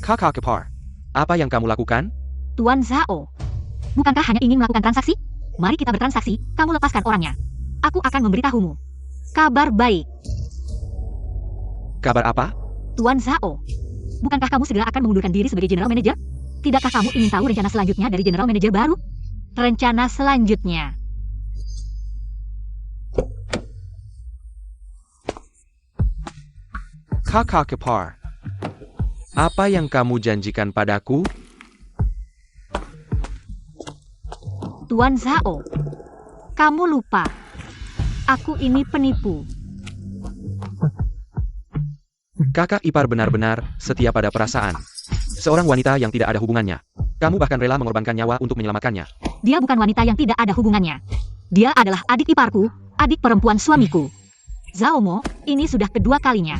Kakak Kepar, apa yang kamu lakukan? Tuan Zhao. Bukankah hanya ingin melakukan transaksi? Mari kita bertransaksi, kamu lepaskan orangnya. Aku akan memberitahumu. Kabar baik. Kabar apa? Tuan Zhao. Bukankah kamu segera akan mengundurkan diri sebagai General Manager? Tidakkah kamu ingin tahu rencana selanjutnya dari General Manager baru? Rencana selanjutnya. Kakak Kepar, apa yang kamu janjikan padaku? Tuan Zhao. Kamu lupa. Aku ini penipu. Kakak ipar benar-benar setia pada perasaan. Seorang wanita yang tidak ada hubungannya. Kamu bahkan rela mengorbankan nyawa untuk menyelamatkannya. Dia bukan wanita yang tidak ada hubungannya. Dia adalah adik iparku, adik perempuan suamiku. Zhao Mo, ini sudah kedua kalinya.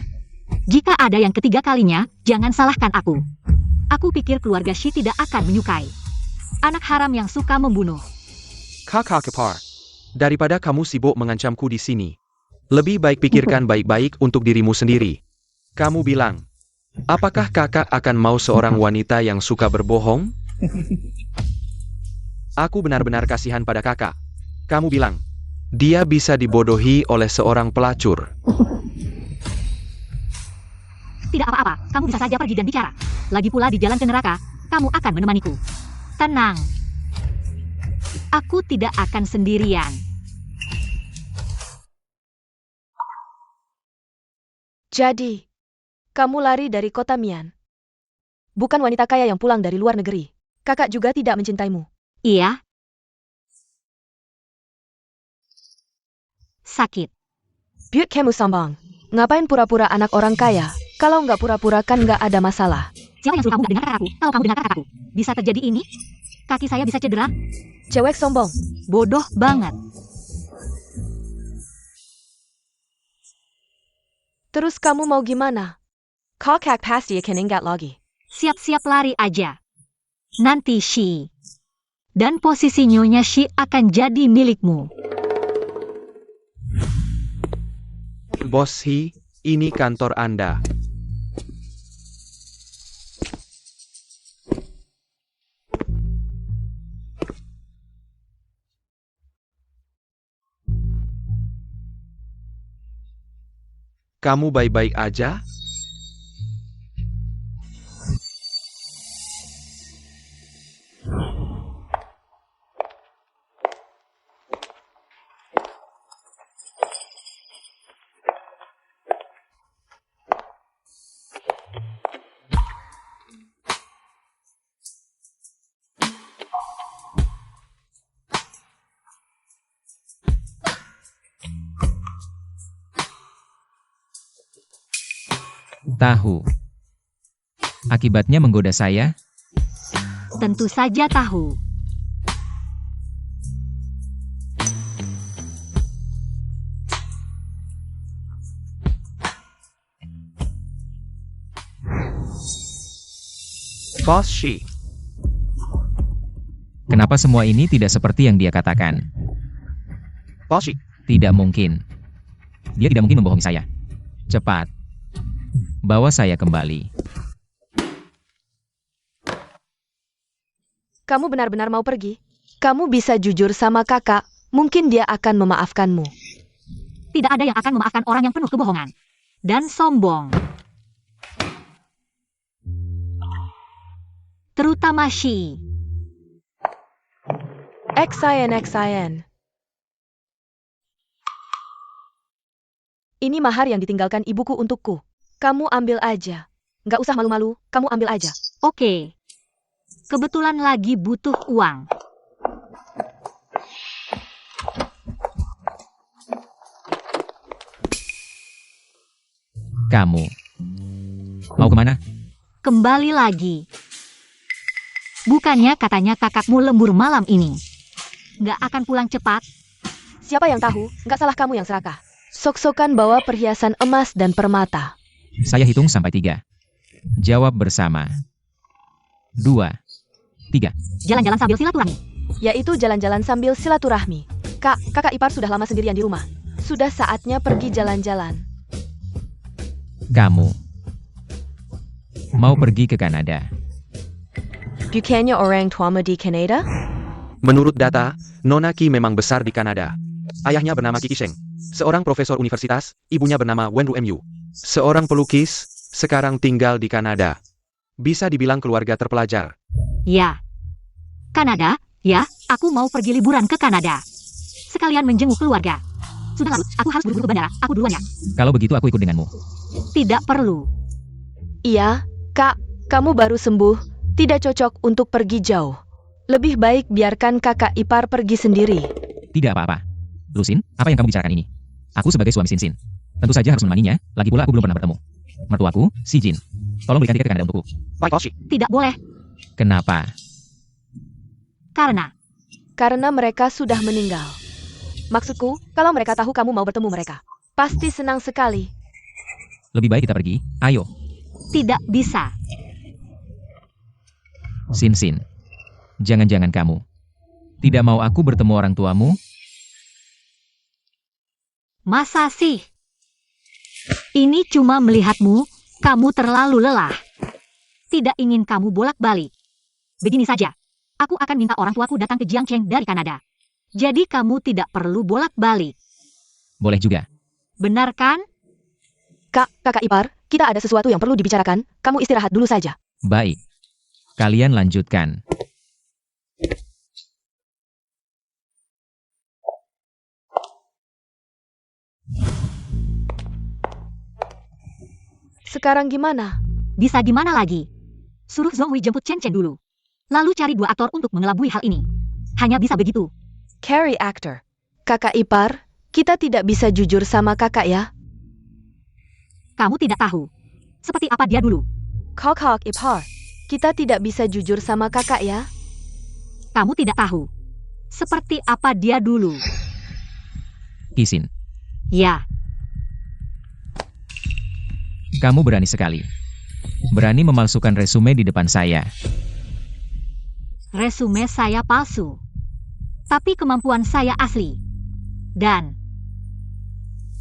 Jika ada yang ketiga kalinya, jangan salahkan aku. Aku pikir keluarga Shi tidak akan menyukai anak haram yang suka membunuh. Kakak Kepar, daripada kamu sibuk mengancamku di sini, lebih baik pikirkan baik-baik untuk dirimu sendiri. Kamu bilang, apakah kakak akan mau seorang wanita yang suka berbohong? Aku benar-benar kasihan pada kakak. Kamu bilang, dia bisa dibodohi oleh seorang pelacur. Tidak apa-apa, kamu bisa saja pergi dan bicara. Lagi pula di jalan ke neraka, kamu akan menemaniku. Tenang. Aku tidak akan sendirian. Jadi, kamu lari dari kota Mian. Bukan wanita kaya yang pulang dari luar negeri. Kakak juga tidak mencintaimu. Iya. Sakit. Buat kamu sambang. Ngapain pura-pura anak orang kaya? Kalau nggak pura-pura kan nggak ada masalah. Siapa yang suruh kamu nggak dengar kata-kataku? Kalau kamu dengar kata-kataku, bisa terjadi ini? Kaki saya bisa cedera? Cewek sombong. Bodoh banget. Terus kamu mau gimana? Kakak pasti akan ingat lagi. Siap-siap lari aja. Nanti Shi. Dan posisi Nyonya Shi akan jadi milikmu. Bos Hi, ini kantor Anda. Kamu baik-baik aja? Tahu. Akibatnya menggoda saya? Tentu saja tahu. Boss Shi. Kenapa semua ini tidak seperti yang dia katakan? Boss Shi. Tidak mungkin. Dia tidak mungkin membohongi saya. Cepat. Bawa saya kembali. Kamu benar-benar mau pergi? Kamu bisa jujur sama kakak, mungkin dia akan memaafkanmu. Tidak ada yang akan memaafkan orang yang penuh kebohongan dan sombong. Terutama Shi. XIN. Ini mahar yang ditinggalkan ibuku untukku. Kamu ambil aja. Nggak usah malu-malu, kamu ambil aja. Oke. Kebetulan lagi butuh uang. Kamu. Mau kemana? Kembali lagi. Bukannya katanya kakakmu lembur malam ini. Nggak akan pulang cepat. Siapa yang tahu, nggak salah kamu yang serakah. Sok-sokan bawa perhiasan emas dan permata. Saya hitung sampai 3. Jawab bersama. 2, 3. Jalan-jalan sambil silaturahmi. Yaitu jalan-jalan sambil silaturahmi. Kak, kakak ipar sudah lama sendirian di rumah. Sudah saatnya pergi jalan-jalan. Kamu. Mau pergi ke Kanada? Bukannya orang tuamu di Kanada? Menurut data, Nona Ki memang besar di Kanada. Ayahnya bernama Ki Sheng, seorang profesor universitas, ibunya bernama Wen Ruemyu, seorang pelukis, sekarang tinggal di Kanada. Bisa dibilang keluarga terpelajar. Ya. Kanada, ya, aku mau pergi liburan ke Kanada. Sekalian menjenguk keluarga. Sudah larut, aku harus buru-buru ke bandara, aku duluan ya. Kalau begitu aku ikut denganmu. Tidak perlu. Iya, Kak, kamu baru sembuh, tidak cocok untuk pergi jauh. Lebih baik biarkan kakak ipar pergi sendiri. Tidak apa-apa. Lusin, apa yang kamu bicarakan ini? Aku sebagai suami Sin. Tentu saja harus menemaninya, lagi pula aku belum pernah bertemu. Mertuaku, si Jin. Tolong berikan tiket ke Kanada untukku. Baik, Boss Shi. Tidak boleh. Kenapa? Karena mereka sudah meninggal. Maksudku, kalau mereka tahu kamu mau bertemu mereka, pasti senang sekali. Lebih baik kita pergi, ayo. Tidak bisa. Sin. Jangan-jangan kamu tidak mau aku bertemu orang tuamu? Masa sih? Ini cuma melihatmu, kamu terlalu lelah. Tidak ingin kamu bolak-balik. Begini saja, aku akan minta orang tuaku datang ke Jiangcheng dari Kanada. Jadi kamu tidak perlu bolak-balik. Boleh juga. Benar kan? Kak, kakak ipar, kita ada sesuatu yang perlu dibicarakan, kamu istirahat dulu saja. Baik. Kalian lanjutkan. Sekarang gimana? Bisa gimana lagi? Suruh Zhonghui jemput Chen Chen dulu. Lalu cari 2 aktor untuk mengelabui hal ini. Hanya bisa begitu. Carry actor. Kakak ipar, kita tidak bisa jujur sama kakak ya. Kamu tidak tahu. Seperti apa dia dulu. Kakak ipar, kita tidak bisa jujur sama kakak ya. Kamu tidak tahu. Seperti apa dia dulu. Kisin, Ya, kamu berani sekali. Berani memalsukan resume di depan saya. resume saya palsu. Tapi kemampuan saya asli. Dan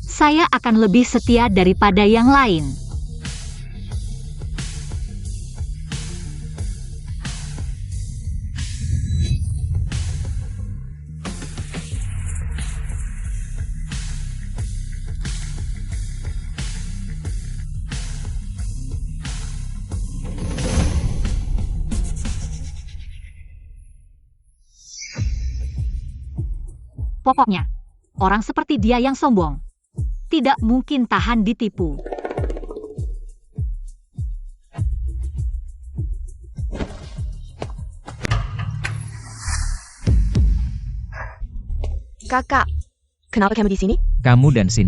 saya akan lebih setia daripada yang lain. Pokoknya, orang seperti dia yang sombong tidak mungkin tahan ditipu. Kakak, kenapa kamu di sini? Kamu dan Sin.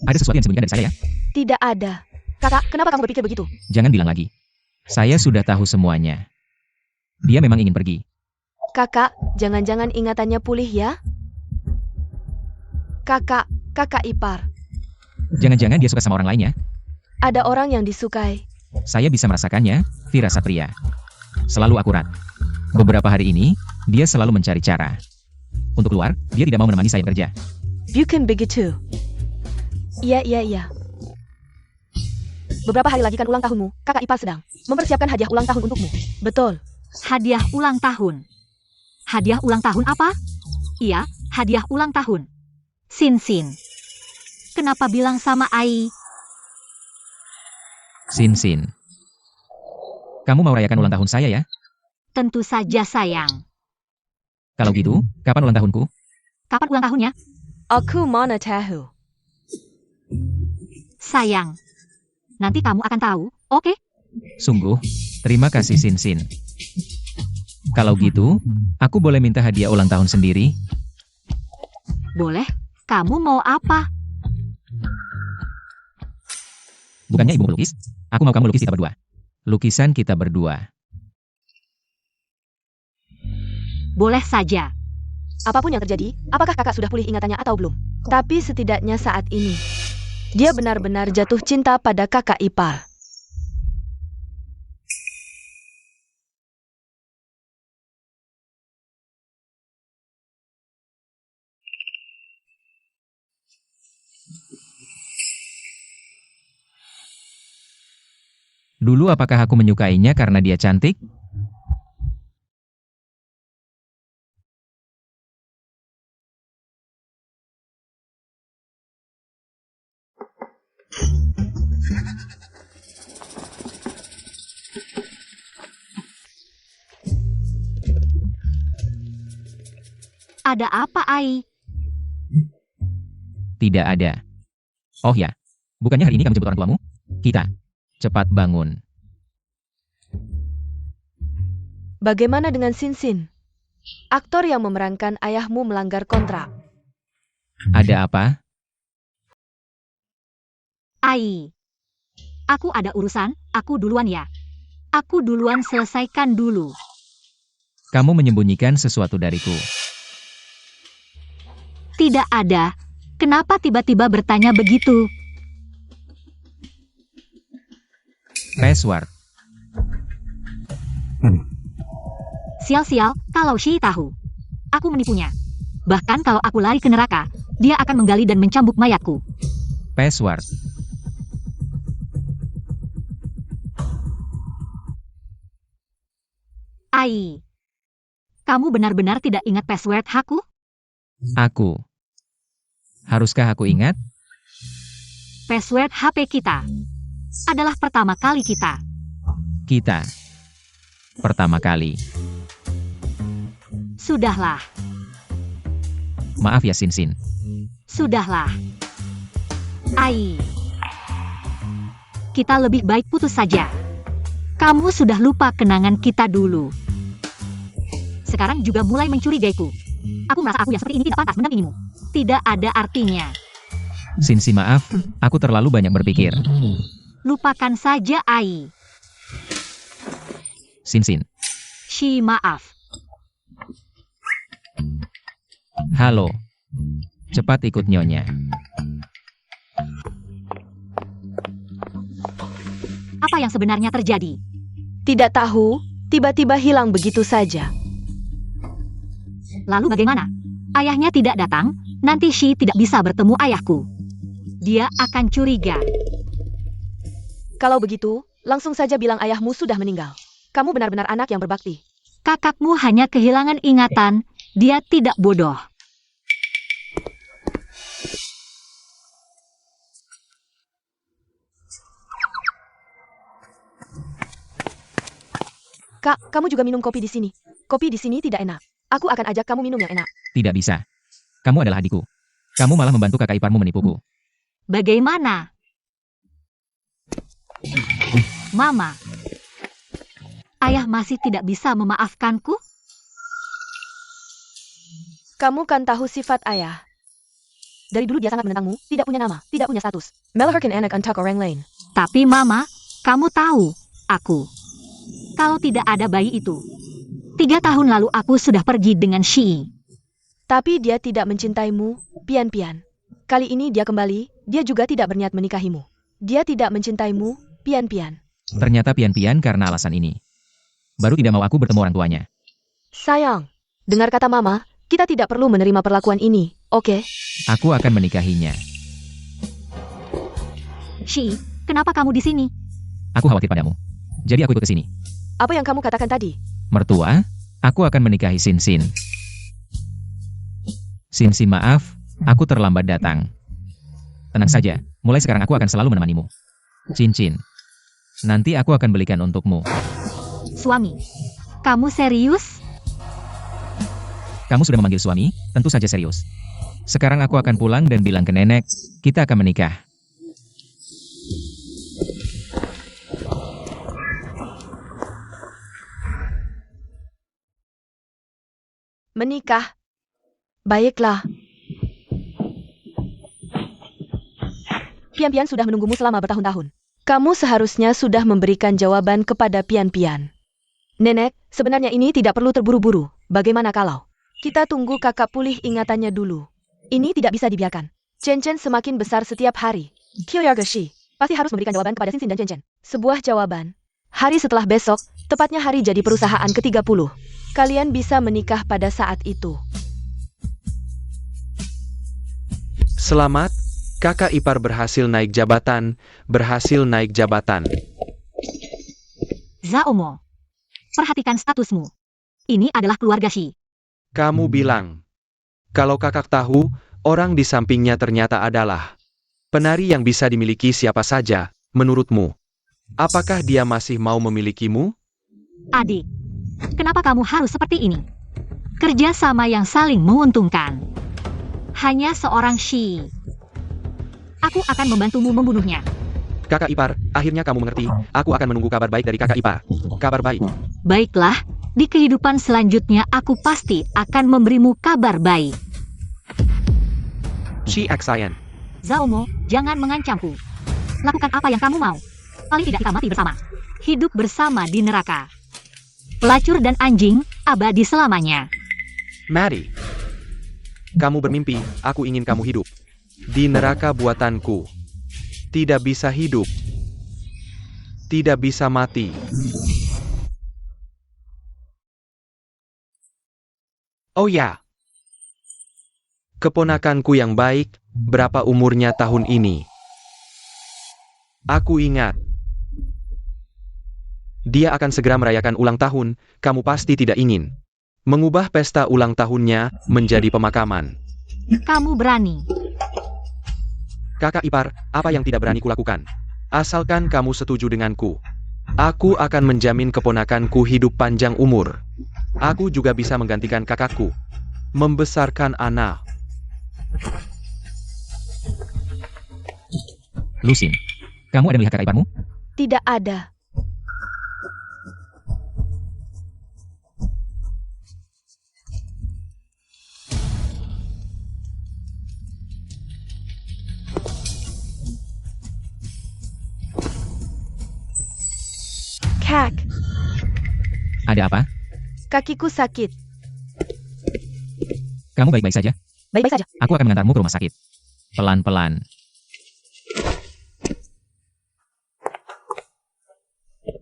Ada sesuatu yang disembunyikan dari saya ya? Tidak ada. Kakak, kenapa kamu berpikir begitu? Jangan bilang lagi. Saya sudah tahu semuanya. Dia memang ingin pergi. Kakak, jangan-jangan ingatannya pulih ya? Kakak ipar. Jangan-jangan dia suka sama orang lainnya. Ada orang yang disukai. Saya bisa merasakannya, Vira Satria. Selalu akurat. Beberapa hari ini, dia selalu mencari cara. Untuk keluar, dia tidak mau menemani saya bekerja. Bukan begitu. Iya. Beberapa hari lagi kan ulang tahunmu. Kakak ipar sedang mempersiapkan hadiah ulang tahun untukmu. Betul. Hadiah ulang tahun. Hadiah ulang tahun apa? Iya, hadiah ulang tahun. Sin. Kenapa bilang sama Ai? Sin. Kamu mau rayakan ulang tahun saya ya? Tentu saja sayang. Kalau gitu, kapan ulang tahunku? Kapan ulang tahunnya? Aku mana tahu. Sayang. Nanti kamu akan tahu, oke? Sungguh, terima kasih Sin. Kalau gitu, aku boleh minta hadiah ulang tahun sendiri? Boleh. Kamu mau apa? Bukannya ibu melukis? Aku mau kamu lukis kita berdua. Lukisan kita berdua. Boleh saja. Apapun yang terjadi, apakah kakak sudah pulih ingatannya atau belum? Tapi setidaknya saat ini, dia benar-benar jatuh cinta pada kakak ipar. Dulu apakah aku menyukainya karena dia cantik? Ada apa, Ai? Tidak ada. Oh ya, bukannya hari ini kamu jemput orang tuamu? Kita. Cepat bangun. Bagaimana dengan Sin? Aktor yang memerankan ayahmu melanggar kontrak. Ada apa? Ai. Aku ada urusan, aku duluan ya. Aku duluan selesaikan dulu. Kamu menyembunyikan sesuatu dariku. Tidak ada. Kenapa tiba-tiba bertanya begitu? Password. Sial-sial, kalau Shi tahu. Aku menipunya. Bahkan kalau aku lari ke neraka, dia akan menggali dan mencambuk mayatku. Password. Ai. Kamu benar-benar tidak ingat password aku? Aku. Haruskah aku ingat? Password HP kita adalah pertama kali kita. Kita. Pertama kali. Sudahlah, Maaf ya Sin. sudahlah. Ai. Kita lebih baik putus saja. Kamu sudah lupa kenangan kita dulu. Sekarang juga mulai mencurigaiku. Aku merasa aku yang seperti ini tidak pantas mendampingimu. Tidak ada artinya. Sin, maaf, aku terlalu banyak berpikir. Lupakan saja Ai. Sin. Shi maaf. Halo. Cepat ikut Nyonya. Apa yang sebenarnya terjadi? Tidak tahu, tiba-tiba hilang begitu saja. Lalu bagaimana? Ayahnya tidak datang, nanti Shi tidak bisa bertemu ayahku. Dia akan curiga. Kalau begitu, langsung saja bilang ayahmu sudah meninggal. Kamu benar-benar anak yang berbakti. Kakakmu hanya kehilangan ingatan, dia tidak bodoh. Kak, kamu juga minum kopi di sini. Kopi di sini tidak enak. Aku akan ajak kamu minum yang enak. Tidak bisa. Kamu adalah adikku. Kamu malah membantu kakak iparmu menipuku. Bagaimana? Mama, ayah masih tidak bisa memaafkanku? Kamu kan tahu sifat ayah. Dari dulu dia sangat menentangmu, tidak punya nama, tidak punya status. Melahirkan anak untuk orang lain. Tapi Mama, kamu tahu, aku. Kalau tidak ada bayi itu. 3 tahun lalu aku sudah pergi dengan Shi. Tapi dia tidak mencintaimu, Pian-Pian. Kali ini dia kembali, dia juga tidak berniat menikahimu. Dia tidak mencintaimu, Pian-Pian. Ternyata pian-pian karena alasan ini. Baru tidak mau aku bertemu orang tuanya. Sayang, dengar kata Mama, kita tidak perlu menerima perlakuan ini, oke? Aku akan menikahinya. Shi, kenapa kamu di sini? Aku khawatir padamu. Jadi aku ikut ke sini. Apa yang kamu katakan tadi? Mertua, aku akan menikahi Sin. Sin, maaf, aku terlambat datang. Tenang saja, mulai sekarang aku akan selalu menemanimu. Cincin. Nanti aku akan belikan untukmu. Suami, kamu serius? Kamu sudah memanggil suami, tentu saja serius. Sekarang aku akan pulang dan bilang ke nenek, kita akan menikah. Menikah? Baiklah. Pian-Pian sudah menunggumu selama bertahun-tahun. Kamu seharusnya sudah memberikan jawaban kepada Pian-Pian. Nenek, sebenarnya ini tidak perlu terburu-buru. Bagaimana kalau kita tunggu kakak pulih ingatannya dulu? Ini tidak bisa dibiarkan. Chen semakin besar setiap hari. Kyoyagashi pasti harus memberikan jawaban kepada Sin dan Chen. Sebuah jawaban. Hari setelah besok, tepatnya hari jadi perusahaan ke-30. Kalian bisa menikah pada saat itu. Selamat, kakak ipar berhasil naik jabatan, Zaomo, perhatikan statusmu. Ini adalah keluarga Shi. Kamu bilang, kalau kakak tahu, orang di sampingnya ternyata adalah penari yang bisa dimiliki siapa saja, menurutmu. Apakah dia masih mau memilikimu? Adik, kenapa kamu harus seperti ini? Kerja sama yang saling menguntungkan. Hanya seorang Shi. Aku akan membantumu membunuhnya. Kakak ipar, akhirnya kamu mengerti. Aku akan menunggu kabar baik dari kakak ipar. Kabar baik. Baiklah, di kehidupan selanjutnya aku pasti akan memberimu kabar baik. Shi Xayan. Zaomo, jangan mengancamku. Lakukan apa yang kamu mau. Paling tidak kita mati bersama. Hidup bersama di neraka. Pelacur dan anjing, abadi selamanya. Maddie. Kamu bermimpi, aku ingin kamu hidup. Di neraka buatanku. Tidak bisa hidup. Tidak bisa mati. Oh ya. Keponakanku yang baik, berapa umurnya tahun ini? Aku ingat. Dia akan segera merayakan ulang tahun, kamu pasti tidak ingin mengubah pesta ulang tahunnya menjadi pemakaman. Kamu berani. Kakak ipar, apa yang tidak berani kulakukan? Asalkan kamu setuju denganku. Aku akan menjamin keponakanku hidup panjang umur. Aku juga bisa menggantikan kakakku. Membesarkan anak. Lusin, kamu ada melihat kakak iparmu? Tidak ada. Kak, Ada apa? kakiku sakit. Kamu baik-baik saja? Baik-baik saja. Aku akan mengantarmu ke rumah sakit. Pelan-pelan.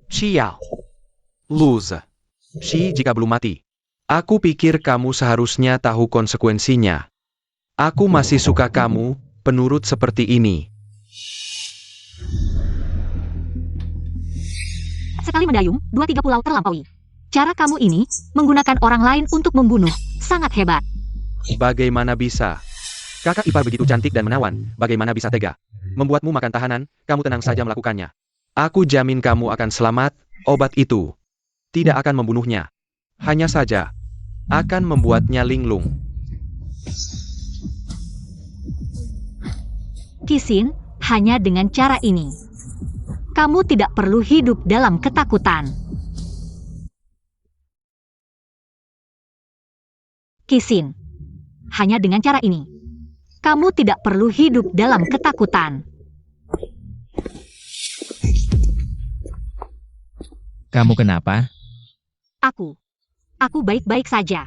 Xiao. Luz. Shi jika belum mati. Aku pikir kamu seharusnya tahu konsekuensinya. Aku masih suka kamu, penurut seperti ini. Sekali mendayung, 2-3 pulau terlampaui. Cara kamu ini, menggunakan orang lain untuk membunuh, sangat hebat. Bagaimana bisa? Kakak ipar begitu cantik dan menawan, bagaimana bisa tega? Membuatmu makan tahanan, kamu tenang saja melakukannya. Aku jamin kamu akan selamat, obat itu tidak akan membunuhnya. Hanya saja, akan membuatnya linglung. Kisin, hanya dengan cara ini. Kamu tidak perlu hidup dalam ketakutan. Kisin, hanya dengan cara ini. Kamu tidak perlu hidup dalam ketakutan. Kamu kenapa? Aku baik-baik saja.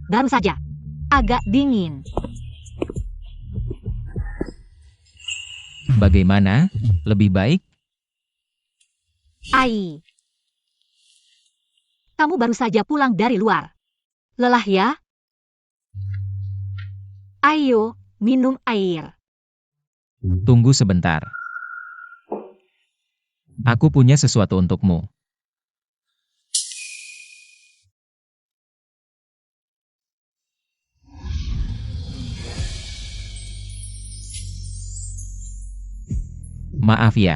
Baru saja, agak dingin. Bagaimana? Lebih baik? Ai. Kamu baru saja pulang dari luar. Lelah ya? Ayo, minum air. Tunggu sebentar. Aku punya sesuatu untukmu. Maaf ya.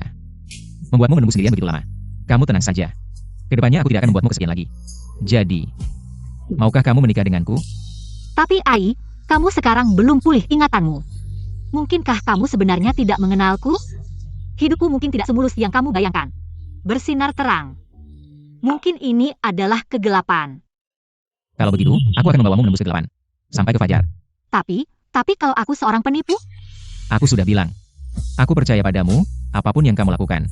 Membuatmu menunggu sendirian begitu lama. Kamu tenang saja. Kedepannya aku tidak akan membuatmu kesepian lagi. Jadi, maukah kamu menikah denganku? Tapi Ai, kamu sekarang belum pulih ingatanmu. Mungkinkah kamu sebenarnya tidak mengenalku? Hidupku mungkin tidak semulus yang kamu bayangkan. Bersinar terang. Mungkin ini adalah kegelapan. Kalau begitu, aku akan membawamu menembus kegelapan. Sampai ke fajar. Tapi kalau aku seorang penipu? Aku sudah bilang. Aku percaya padamu, apapun yang kamu lakukan.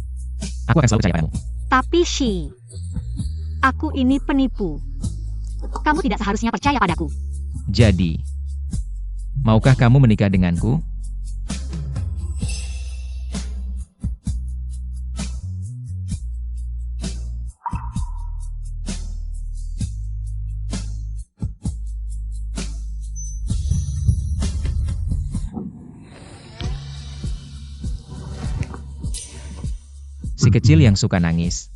Aku akan selalu percaya padamu. Tapi aku ini penipu. Kamu tidak seharusnya percaya padaku. Jadi, maukah kamu menikah denganku? Si kecil yang suka nangis.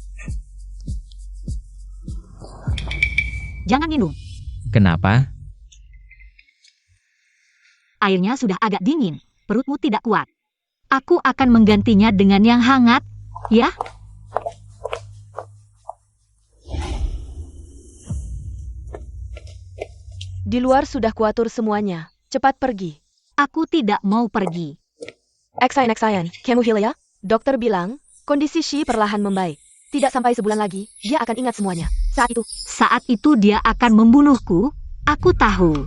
Jangan minum. Kenapa? Airnya sudah agak dingin. Perutmu tidak kuat. Aku akan menggantinya dengan yang hangat, ya? Di luar sudah kuatur semuanya. Cepat pergi. Aku tidak mau pergi. Eksayan, kamu heal ya? Dokter bilang, kondisi Shi perlahan membaik. Tidak sampai sebulan lagi, dia akan ingat semuanya. Saat itu dia akan membunuhku, aku tahu.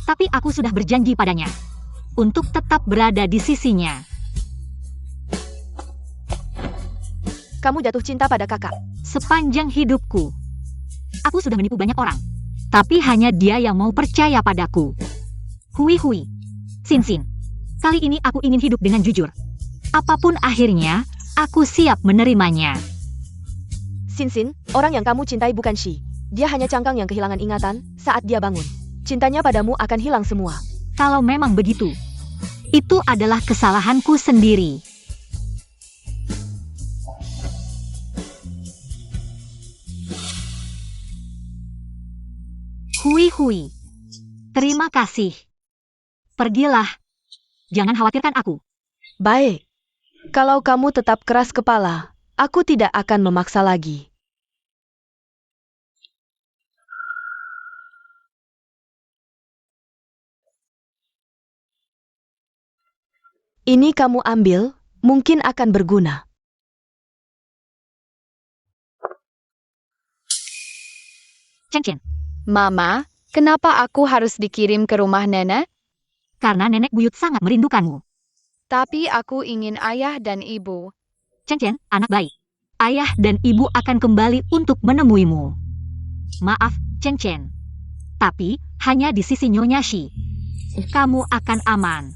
Tapi aku sudah berjanji padanya untuk tetap berada di sisinya. Kamu jatuh cinta pada kakak. Sepanjang hidupku, aku sudah menipu banyak orang. Tapi hanya dia yang mau percaya padaku. Hui. Sin. Kali ini aku ingin hidup dengan jujur. Apapun akhirnya, aku siap menerimanya. Sin, orang yang kamu cintai bukan Shi. Dia hanya cangkang yang kehilangan ingatan saat dia bangun. Cintanya padamu akan hilang semua. Kalau memang begitu, itu adalah kesalahanku sendiri. Hui. Terima kasih. Pergilah. Jangan khawatirkan aku. Baik. Kalau kamu tetap keras kepala, aku tidak akan memaksa lagi. Ini kamu ambil, mungkin akan berguna. Chen. Mama, kenapa aku harus dikirim ke rumah nenek? Karena nenek buyut sangat merindukanmu. Tapi aku ingin ayah dan ibu. Chen, anak baik. Ayah dan ibu akan kembali untuk menemuimu. Maaf, Chen. Tapi, hanya di sisi Nyonya Shi. Kamu akan aman.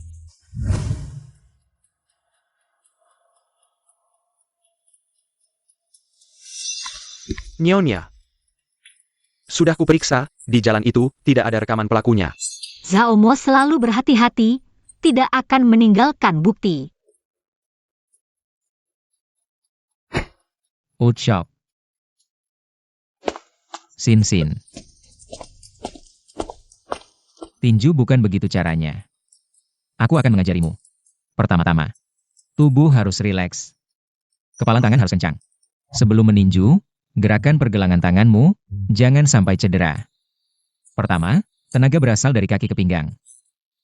Nyonya. Sudah kuperiksa, di jalan itu tidak ada rekaman pelakunya. Zhao Mo selalu berhati-hati, tidak akan meninggalkan bukti. Old Shock. Sin. Tinju bukan begitu caranya. Aku akan mengajarimu. Pertama-tama, tubuh harus rileks. Kepalan tangan harus kencang. Sebelum meninju, gerakan pergelangan tanganmu, jangan sampai cedera. Pertama, tenaga berasal dari kaki ke pinggang.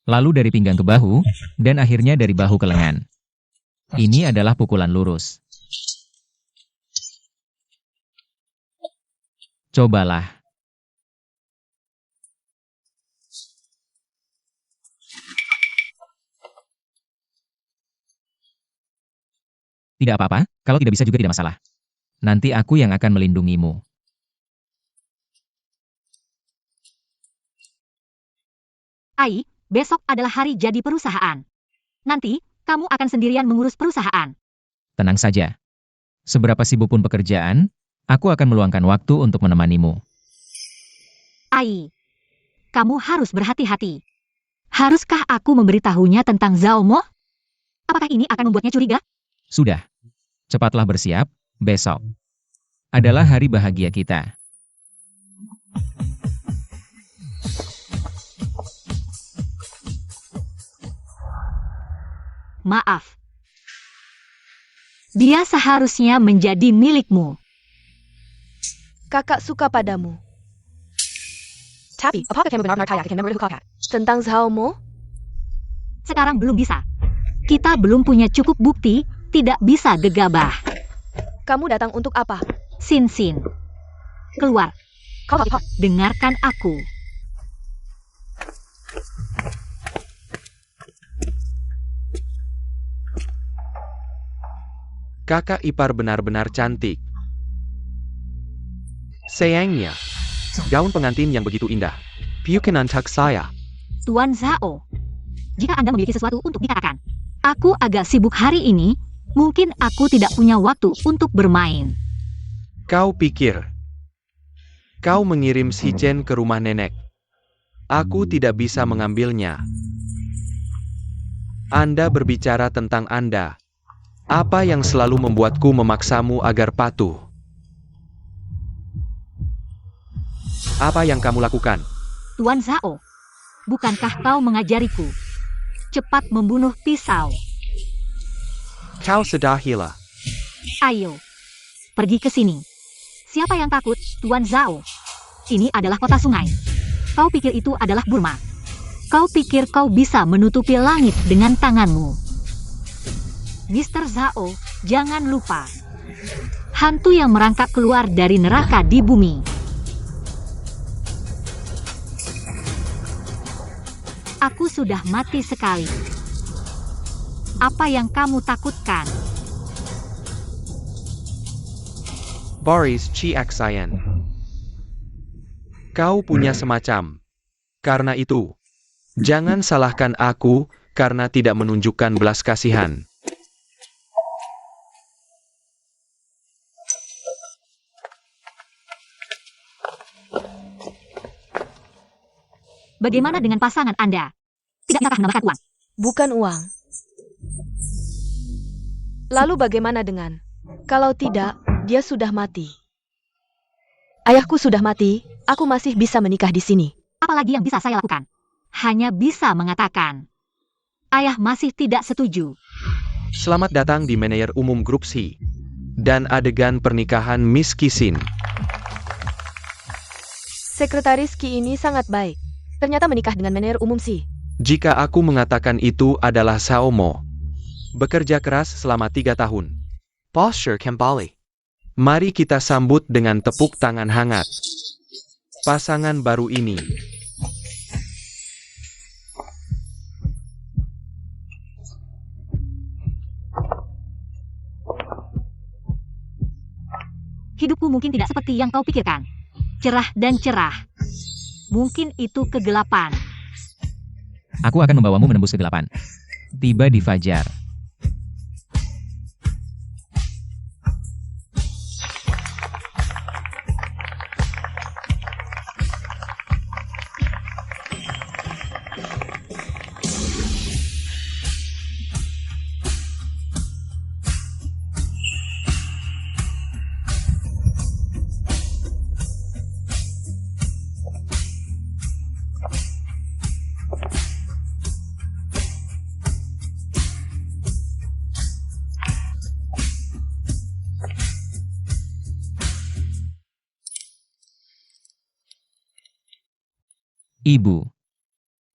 lalu dari pinggang ke bahu, dan akhirnya dari bahu ke lengan. Ini adalah pukulan lurus. Cobalah. Tidak apa-apa, kalau tidak bisa juga tidak masalah. Nanti aku yang akan melindungimu. Ai, besok adalah hari jadi perusahaan. Nanti, kamu akan sendirian mengurus perusahaan. Tenang saja. Seberapa sibuk pun pekerjaan, aku akan meluangkan waktu untuk menemanimu. Ai, kamu harus berhati-hati. Haruskah aku memberitahunya tentang Zhao Mo? Apakah ini akan membuatnya curiga? Sudah. Cepatlah bersiap, besok adalah hari bahagia kita. Maaf. Dia seharusnya menjadi milikmu. Kakak suka padamu. Tapi, apakah kamu benar-benar kaya dengan kakak? Tentang Zhao Mo? Sekarang belum bisa. Kita belum punya cukup bukti, tidak bisa gegabah. Kamu datang untuk apa? Sin Sin. Keluar. Kau tidak. Dengarkan aku. Kakak ipar benar-benar cantik. Sayangnya, gaun pengantin yang begitu indah. Piukan antak saya. Tuan Zhao. Jika Anda memiliki sesuatu untuk dikatakan. Aku agak sibuk hari ini, mungkin aku tidak punya waktu untuk bermain. Kau pikir kau mengirim si Chen ke rumah nenek. Aku tidak bisa mengambilnya. Anda berbicara tentang Anda. Apa yang selalu membuatku memaksamu agar patuh? Apa yang kamu lakukan? Tuan Zhao, bukankah kau mengajariku? Cepat membunuh pisau. Kau sudah gila. Ayo, pergi ke sini. Siapa yang takut, Tuan Zhao? Ini adalah kota sungai. Kau pikir itu adalah Burma? Kau pikir kau bisa menutupi langit dengan tanganmu? Mr. Zhao, jangan lupa. Hantu yang merangkak keluar dari neraka di bumi. Aku sudah mati sekali. Apa yang kamu takutkan? Boris Chiaksayan. Kau punya semacam. Karena itu, jangan salahkan aku karena tidak menunjukkan belas kasihan. Bagaimana dengan pasangan Anda? Tidakkah menambahkan uang? Bukan uang. Lalu bagaimana dengan? Kalau tidak, dia sudah mati. Ayahku sudah mati, aku masih bisa menikah di sini. Apalagi yang bisa saya lakukan? Hanya bisa mengatakan. Ayah masih tidak setuju. Selamat datang di Manajer Umum Grup C. Dan adegan pernikahan Miss Kisin. Sekretaris Ki ini sangat baik. Ternyata menikah dengan manajer umum sih. Jika aku mengatakan itu adalah Zhao Mo. Bekerja keras selama 3 tahun. Posture kembali. Mari kita sambut dengan tepuk tangan hangat. Pasangan baru ini. Hidupku mungkin tidak seperti yang kau pikirkan. Cerah dan cerah. Mungkin itu kegelapan. Aku akan membawamu menembus kegelapan. Tiba di fajar. Ibu,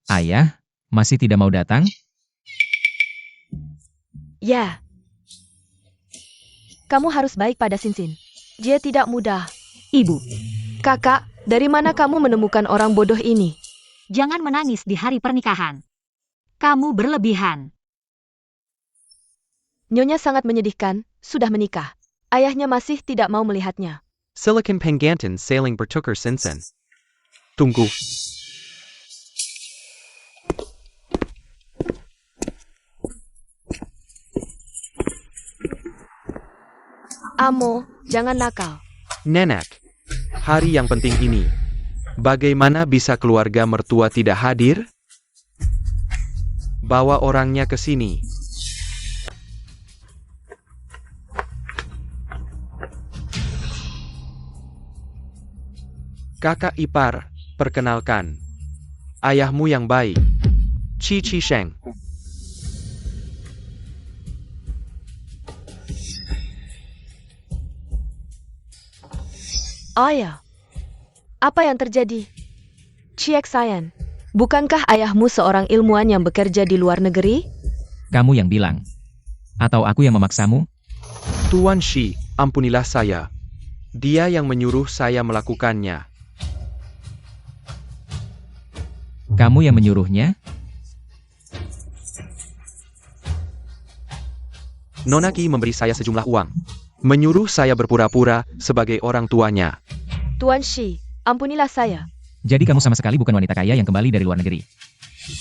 ayah, Masih tidak mau datang? Ya. Kamu harus baik pada Sinsin. Dia tidak mudah. Ibu, Kakak, dari mana kamu menemukan orang bodoh ini? jangan menangis di hari pernikahan. Kamu berlebihan. Nyonya sangat menyedihkan, sudah menikah. Ayahnya masih tidak mau melihatnya. Silicon Pengantin sailing bertukar Sinsen. Tunggu. Amo, jangan nakal. Nenek, hari yang penting ini. Bagaimana bisa keluarga mertua tidak hadir? Bawa orangnya ke sini. Kakak ipar, perkenalkan. Ayahmu yang baik. Qi Sheng. Ayah, apa yang terjadi? Chiek Sayan, bukankah ayahmu seorang ilmuwan yang bekerja di luar negeri? Kamu yang bilang. Atau aku yang memaksamu? Tuan Shi, ampunilah saya. Dia yang menyuruh saya melakukannya. Kamu yang menyuruhnya? Nona Qi memberi saya sejumlah uang. Menyuruh saya berpura-pura sebagai orang tuanya. Tuan Shi, ampunilah saya. Jadi kamu sama sekali bukan wanita kaya yang kembali dari luar negeri.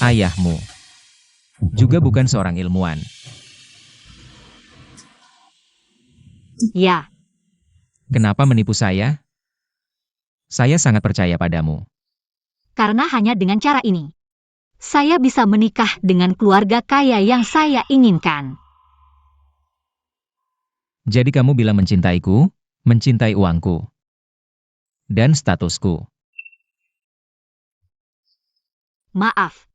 Ayahmu juga bukan seorang ilmuwan. Ya, Kenapa menipu saya? Saya sangat percaya padamu. karena hanya dengan cara ini, saya bisa menikah dengan keluarga kaya yang saya inginkan. Jadi kamu bilang mencintaiku, mencintai uangku, dan statusku. Maaf.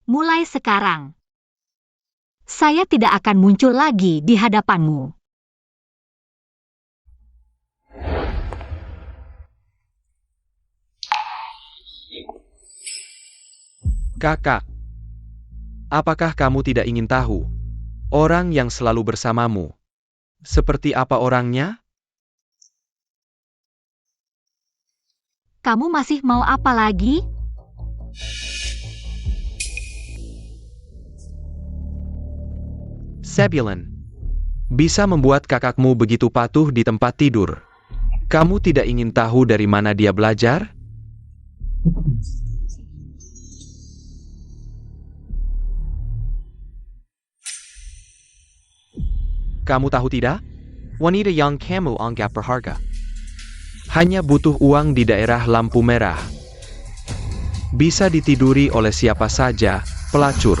Mulai sekarang, saya tidak akan muncul lagi di hadapanmu. Kakak, apakah kamu tidak ingin tahu? Orang yang selalu bersamamu. Seperti apa orangnya? Kamu masih mau apa lagi? Sebulon. Bisa membuat kakakmu begitu patuh di tempat tidur. Kamu tidak ingin tahu dari mana dia belajar? Kamu tahu tidak? Wanita yang kamu anggap berharga hanya butuh uang di daerah lampu merah. Bisa ditiduri oleh siapa saja, pelacur.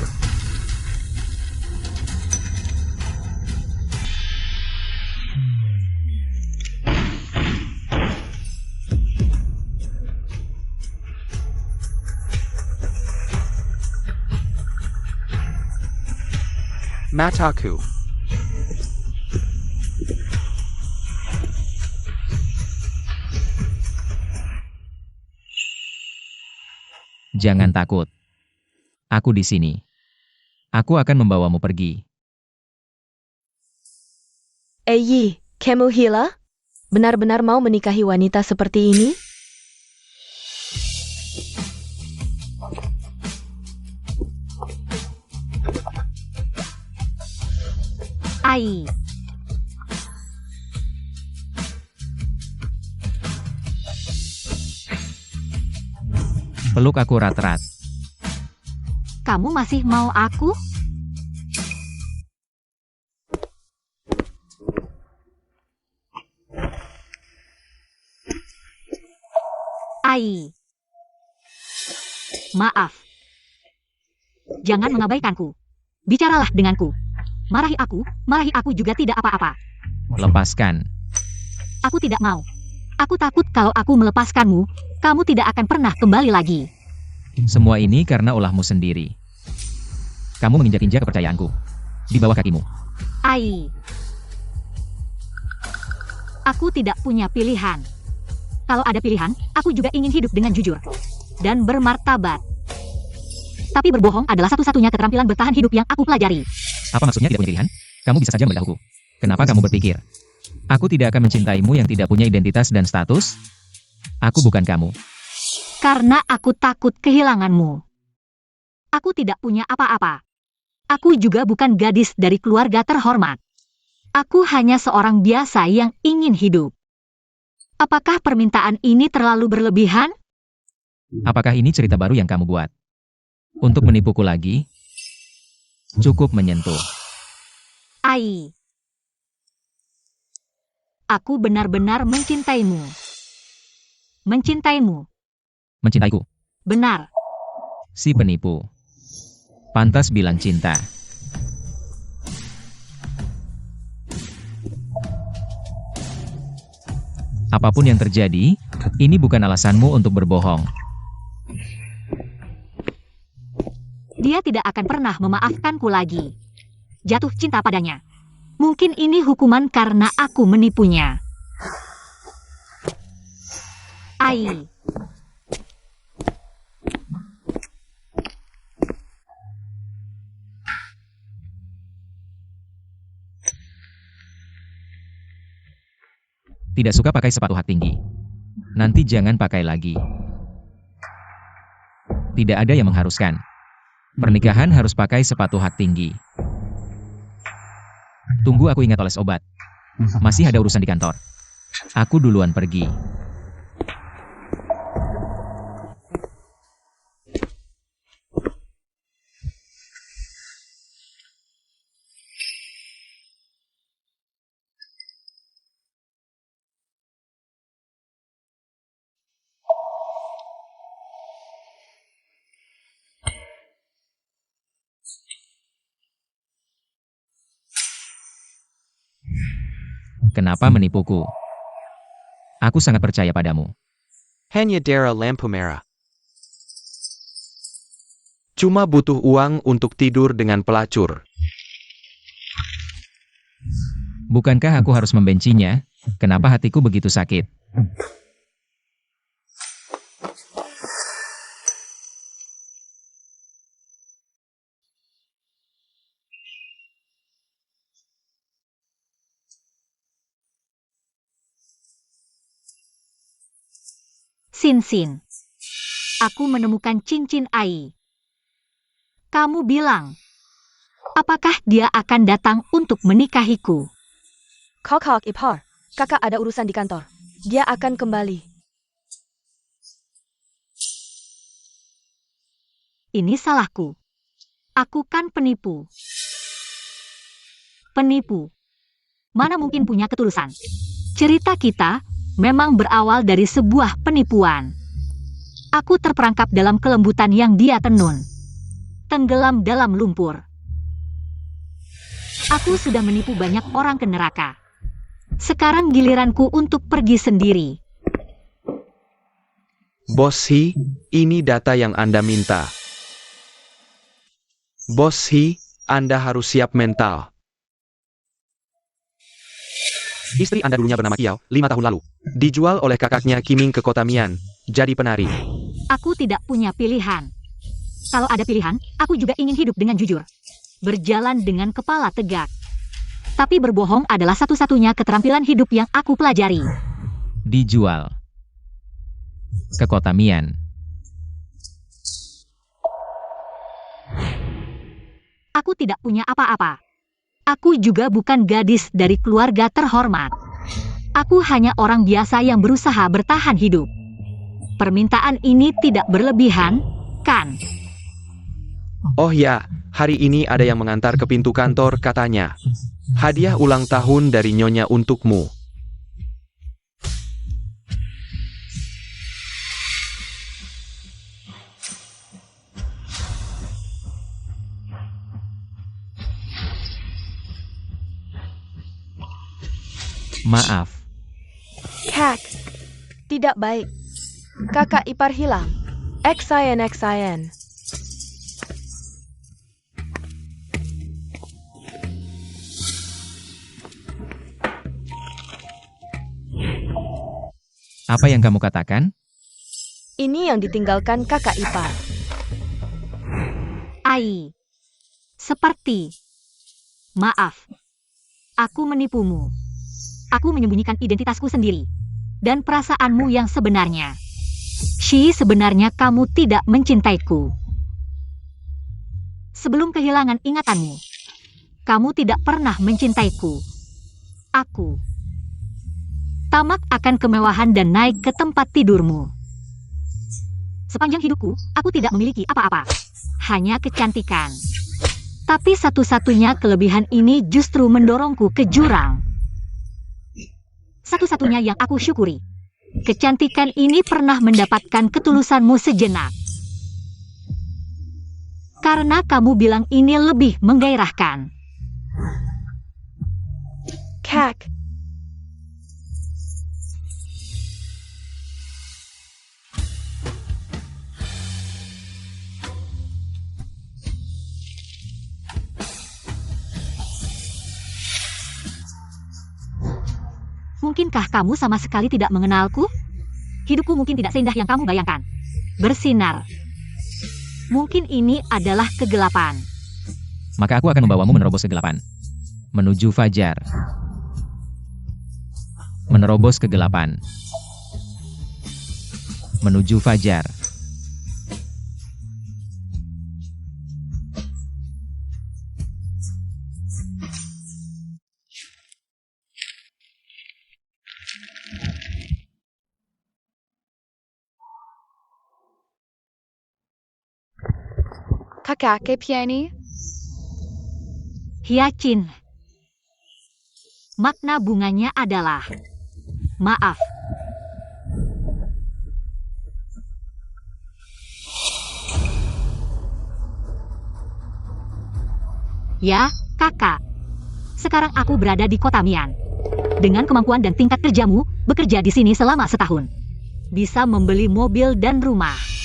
Mataku. Jangan takut. Aku di sini. Aku akan membawamu pergi. Yi, kamu gila? Benar-benar mau menikahi wanita seperti ini? Ai. Peluk aku rat-rat. Kamu masih mau aku? Ai. Maaf. Jangan mengabaikanku. Bicaralah denganku. Marahi aku juga tidak apa-apa. Lepaskan. Aku tidak mau. Aku takut kalau aku melepaskanmu, kamu tidak akan pernah kembali lagi. Semua ini karena ulahmu sendiri. Kamu menginjak-injak kepercayaanku. Di bawah kakimu. Ai. Aku tidak punya pilihan. Kalau ada pilihan, aku juga ingin hidup dengan jujur. dan bermartabat. Tapi berbohong adalah satu-satunya keterampilan bertahan hidup yang aku pelajari. Apa maksudnya tidak punya pilihan? Kamu bisa saja memberitahuku. Kenapa kamu berpikir aku tidak akan mencintaimu yang tidak punya identitas dan status? Aku bukan kamu. Karena aku takut kehilanganmu. Aku tidak punya apa-apa. Aku juga bukan gadis dari keluarga terhormat. Aku hanya seorang biasa yang ingin hidup. Apakah permintaan ini terlalu berlebihan? Apakah ini cerita baru yang kamu buat? Untuk menipuku lagi? Cukup menyentuh. Ai. Aku benar-benar mencintaimu. Mencintaimu. Mencintaiku. Benar. Si penipu. Pantas bilang cinta. Apapun yang terjadi, ini bukan alasanmu untuk berbohong. Dia tidak akan pernah memaafkanku lagi. Jatuh cinta padanya. Mungkin ini hukuman karena aku menipunya. Ai. Tidak suka pakai sepatu hak tinggi. Nanti jangan pakai lagi. Tidak ada yang mengharuskan. Pernikahan harus pakai sepatu hak tinggi. Tunggu aku ingat oles obat. Masih ada urusan di kantor. Aku duluan pergi. Kenapa menipuku? Aku sangat percaya padamu. Hanya darah lampu merah. Cuma butuh uang untuk tidur dengan pelacur. Bukankah aku harus membencinya? Kenapa hatiku begitu sakit? Sin. Aku menemukan cincin Ai. Kamu bilang, apakah dia akan datang untuk menikahiku? Kakak ipar, kakak ada urusan di kantor. Dia akan kembali. Ini salahku. Aku kan penipu. Penipu. Mana mungkin punya ketulusan? Cerita kita memang berawal dari sebuah penipuan. Aku terperangkap dalam kelembutan yang dia tenun. Tenggelam dalam lumpur. Aku sudah menipu banyak orang ke neraka. Sekarang giliranku untuk pergi sendiri. Bos Hi, ini data yang Anda minta. Bos Hi, Anda harus siap mental. Istri Anda dulunya bernama Kiao, 5 tahun lalu. Dijual oleh kakaknya Kiming ke kota Mian, jadi penari. Aku tidak punya pilihan. Kalau ada pilihan, aku juga ingin hidup dengan jujur. Berjalan dengan kepala tegak. Tapi berbohong adalah satu-satunya keterampilan hidup yang aku pelajari. Dijual ke kota Mian. Aku tidak punya apa-apa. Aku juga bukan gadis dari keluarga terhormat. Aku hanya orang biasa yang berusaha bertahan hidup. Permintaan ini tidak berlebihan, kan? Oh ya, hari ini ada yang mengantar ke pintu kantor katanya. Hadiah ulang tahun dari Nyonya untukmu. Maaf. Kak, tidak baik. Kakak ipar hilang. XIN. Apa yang kamu katakan? Ini yang ditinggalkan kakak ipar. Ai. Seperti. Maaf. Aku menipumu. Aku menyembunyikan identitasku sendiri. Dan perasaanmu yang sebenarnya. Shi, sebenarnya kamu tidak mencintaiku. Sebelum kehilangan ingatanmu, kamu tidak pernah mencintaiku. Aku. Tamak akan kemewahan dan naik ke tempat tidurmu. Sepanjang hidupku, aku tidak memiliki apa-apa. Hanya kecantikan. Tapi satu-satunya kelebihan ini justru mendorongku ke jurang. Satu-satunya yang aku syukuri. Kecantikan ini pernah mendapatkan ketulusanmu sejenak. Karena kamu bilang ini lebih menggairahkan. Kak. Mungkinkah kamu sama sekali tidak mengenalku? Hidupku mungkin tidak seindah yang kamu bayangkan. Bersinar. Mungkin ini adalah kegelapan. Maka aku akan membawamu menerobos kegelapan. Menuju fajar. Menerobos kegelapan. Menuju fajar. Kakak Piani? Hyacin. Makna bunganya adalah maaf. Ya, kakak. Sekarang aku berada di kota Mian. Dengan kemampuan dan tingkat kerjamu, bekerja di sini selama setahun. Bisa membeli mobil dan rumah.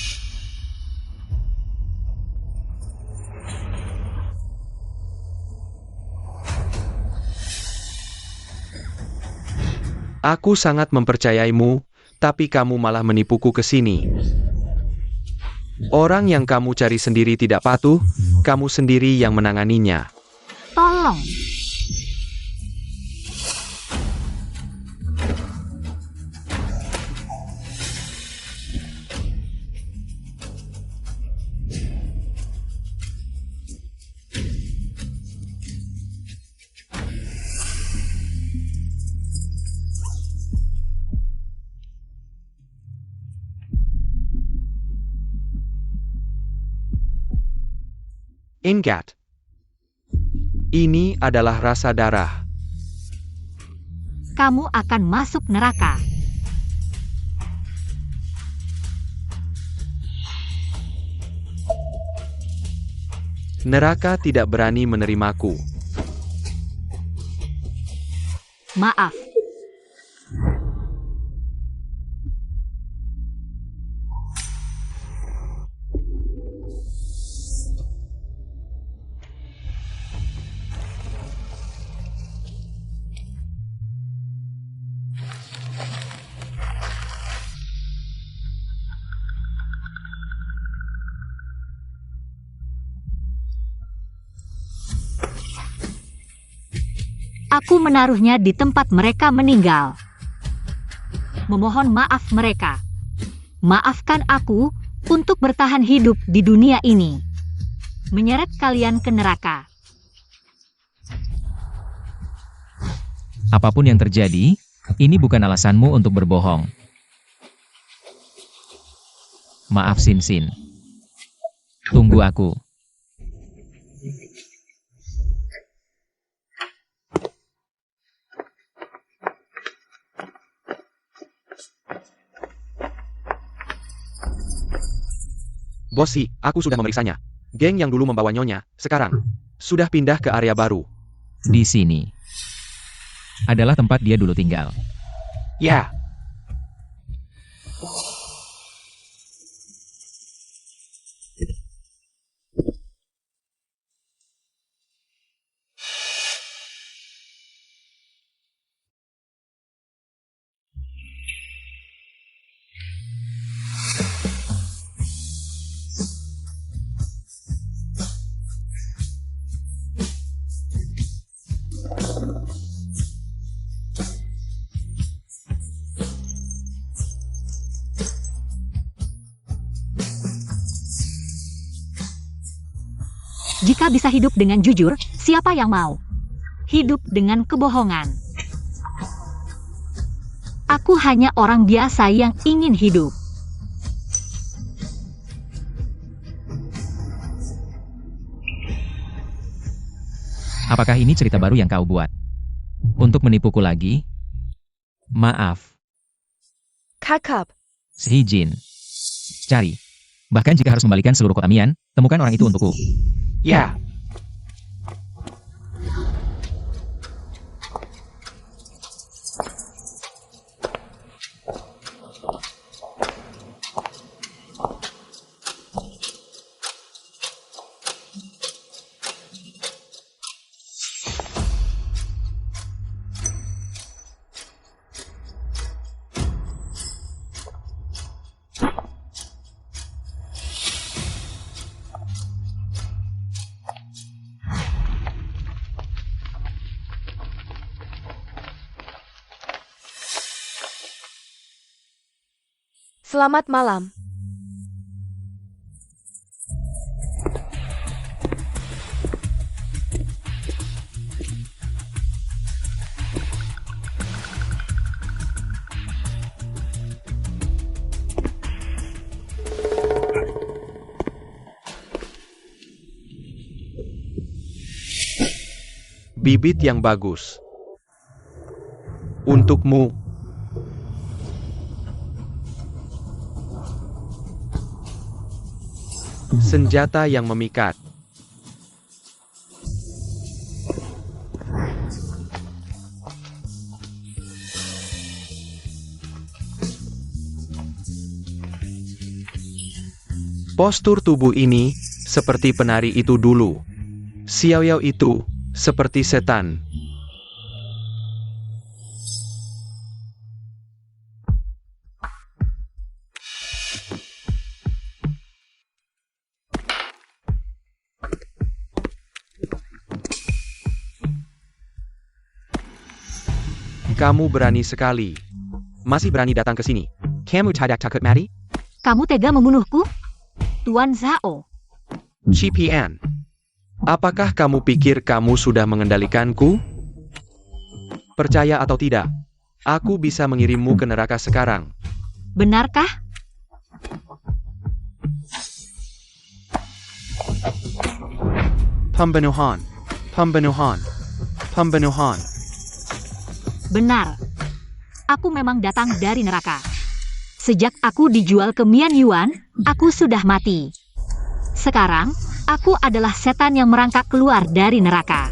Aku sangat mempercayaimu, tapi kamu malah menipuku ke sini. Orang yang kamu cari sendiri tidak patuh, kamu sendiri yang menanganinya. Tolong. Ingat. Ini adalah rasa darah. Kamu akan masuk neraka. Neraka tidak berani menerimaku. Maaf. Aku menaruhnya di tempat mereka meninggal. Memohon maaf mereka. Maafkan aku untuk bertahan hidup di dunia ini. Menyeret kalian ke neraka. Apapun yang terjadi, ini bukan alasanmu untuk berbohong. Maaf Sin. Tunggu aku. Bosi, aku sudah memeriksanya. Geng yang dulu membawa Nyonya, sekarang sudah pindah ke area baru. Di sini adalah tempat dia dulu tinggal. Ya. Jika bisa hidup dengan jujur, siapa yang mau hidup dengan kebohongan? Aku hanya orang biasa yang ingin hidup. Apakah ini cerita baru yang kau buat? Untuk menipuku lagi? Maaf, Kakap. seizin. Cari. Bahkan jika harus membalikan seluruh kota Mian, temukan orang itu untukku. Ya, Selamat malam. bibit yang bagus. Untukmu. Senjata yang memikat. Postur tubuh ini seperti penari itu dulu. Xiao Yao itu seperti setan. Kamu berani sekali. Masih berani datang ke sini. Kamu tidak takut mati? Kamu tega membunuhku? Tuan Zhao. CPN. Apakah kamu pikir kamu sudah mengendalikanku? Percaya atau tidak, aku bisa mengirimmu ke neraka sekarang. Benarkah? Pembunuhan. Pembunuhan. Pembunuhan. Benar. Aku memang datang dari neraka. Sejak aku dijual ke Mian Yuan, aku sudah mati. Sekarang, aku adalah setan yang merangkak keluar dari neraka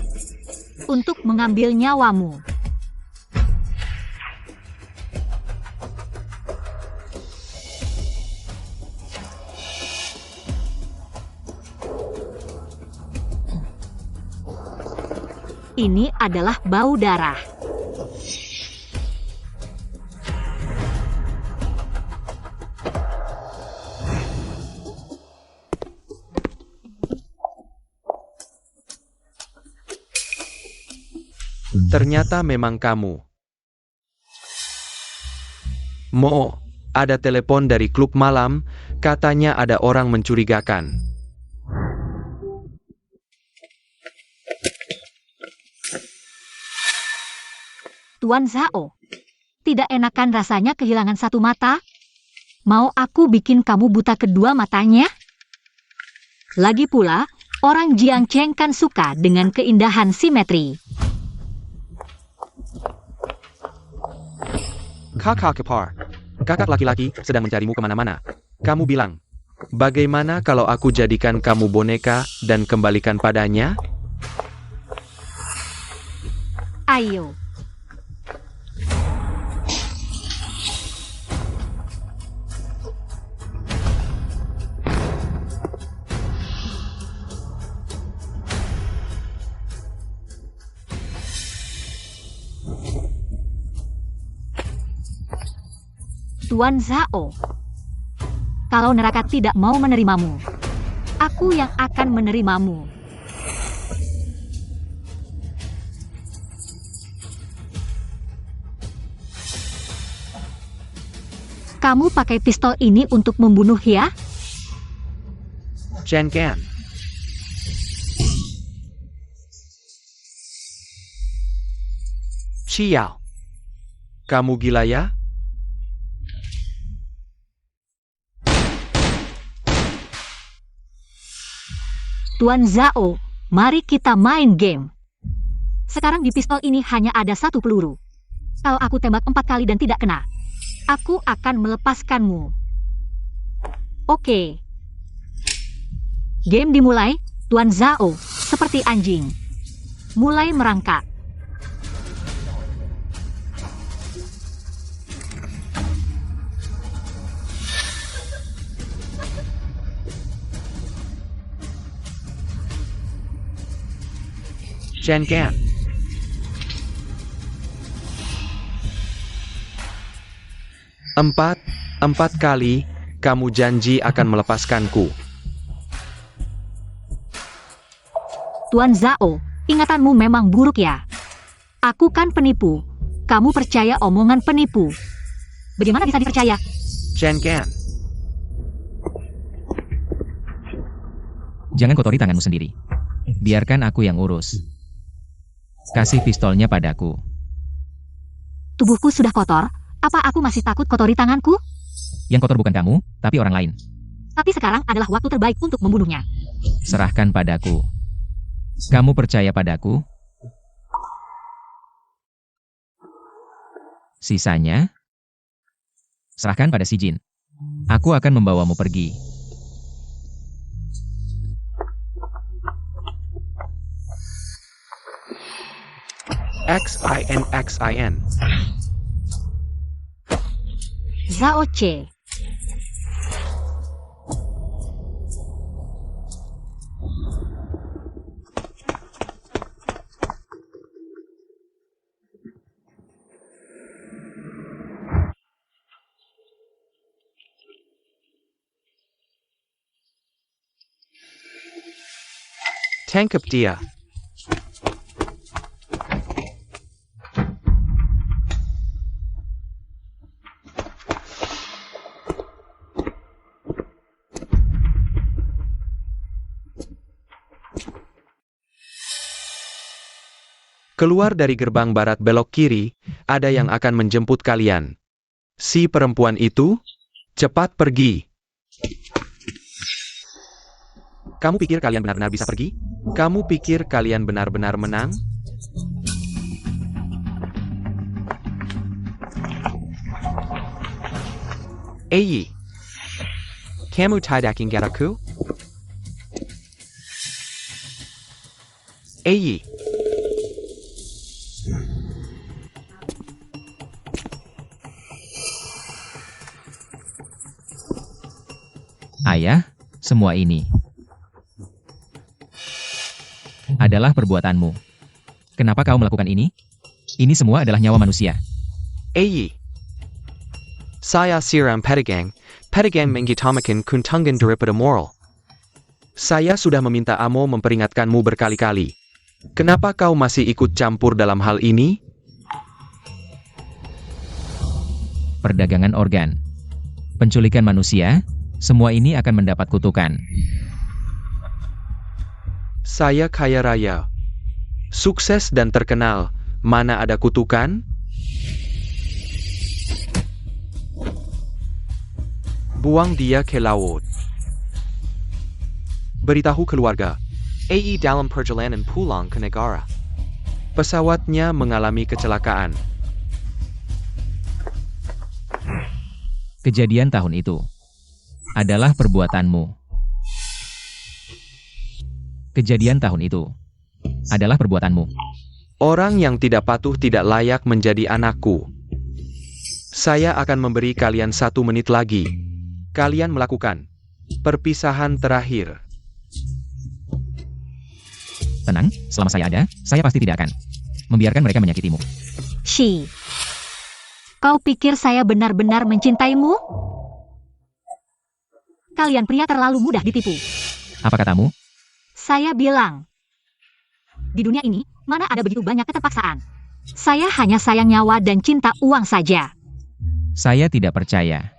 untuk mengambil nyawamu. Ini adalah bau darah. Ternyata memang kamu. Mo, ada telepon dari klub malam, katanya ada orang mencurigakan. Tuan Zhao, tidak enakan rasanya kehilangan satu mata? Mau aku bikin kamu buta kedua matanya? Lagi pula, orang Jiangcheng kan suka dengan keindahan simetri. Kakak kepar. Kakak laki-laki sedang mencarimu kemana-mana. Kamu bilang, bagaimana kalau aku jadikan kamu boneka dan kembalikan padanya? Ayo. Tuan Zhao, kalau neraka tidak mau menerimamu, aku yang akan menerimamu. Kamu pakai pistol ini untuk membunuh ya? Chen Kan. Sial. Kamu gila ya? Tuan Zhao, mari kita main game. Sekarang di pistol ini hanya ada 1 peluru. Kalau aku tembak 4 kali dan tidak kena, aku akan melepaskanmu. Oke. Game dimulai, Tuan Zhao, seperti anjing. Mulai merangkak. Chen Gan. Empat kali, kamu janji akan melepaskanku. Tuan Zhao, ingatanmu memang buruk ya. Aku kan penipu. Kamu percaya omongan penipu. Bagaimana bisa dipercaya? Chen Gan. Jangan kotori tanganmu sendiri. Biarkan aku yang urus. Kasih pistolnya padaku. Tubuhku sudah kotor. Apa aku masih takut kotori tanganku? Yang kotor bukan kamu, tapi orang lain. Tapi sekarang adalah waktu terbaik untuk membunuhnya. Serahkan padaku. Kamu percaya padaku? Sisanya, serahkan pada si Jin. Aku akan membawamu pergi. Xin. Zhao Che. Tangkap dia. Keluar dari gerbang barat belok kiri, ada yang akan menjemput kalian. Si perempuan itu, cepat pergi. Kamu pikir kalian benar-benar bisa pergi? Kamu pikir kalian benar-benar menang? Eyi, kamu tidak ingat aku? Eyi. Ayah, semua ini adalah perbuatanmu. Kenapa kau melakukan ini? Ini semua adalah nyawa manusia. Eyi. Saya siram Pedigang menggitamakan kuntungan daripada moral. Saya sudah meminta Amo memperingatkanmu berkali-kali. Kenapa kau masih ikut campur dalam hal ini? Perdagangan organ, penculikan manusia, semua ini akan mendapat kutukan. Saya kaya raya, sukses dan terkenal, mana ada kutukan? Buang dia ke laut. Beritahu keluarga. AE dalam perjalanan pulang ke negara. Pesawatnya mengalami kecelakaan. Kejadian tahun itu adalah perbuatanmu. Kejadian tahun itu adalah perbuatanmu. Orang yang tidak patuh tidak layak menjadi anakku. Saya akan memberi kalian 1 menit lagi. Kalian melakukan perpisahan terakhir. Tenang, selama saya ada, saya pasti tidak akan membiarkan mereka menyakitimu. Shi. Kau pikir saya benar-benar mencintaimu? Kalian pria terlalu mudah ditipu. Apa katamu? Saya bilang, di dunia ini, mana ada begitu banyak keterpaksaan. Saya hanya sayang nyawa dan cinta uang saja. Saya tidak percaya.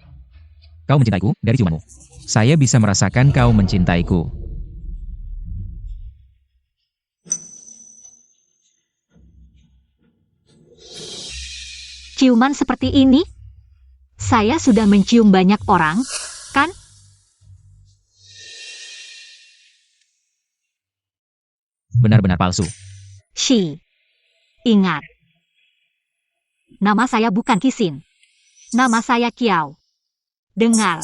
Kau mencintaiku dari ciumanmu. Saya bisa merasakan kau mencintaiku. ciuman seperti ini? Saya sudah mencium banyak orang, kan? Benar-benar palsu. Shi. Ingat. Nama saya bukan Kisin. Nama saya Kiao. Dengar.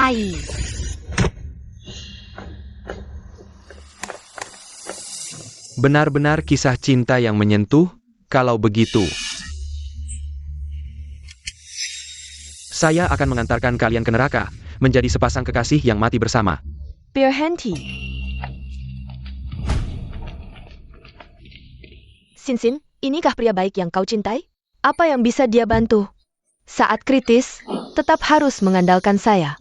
Ai. Benar-benar kisah cinta yang menyentuh, kalau begitu. Saya akan mengantarkan kalian ke neraka, menjadi sepasang kekasih yang mati bersama. Berhenti. Sinsin, inikah pria baik yang kau cintai? Apa yang bisa dia bantu? Saat kritis, tetap harus mengandalkan saya.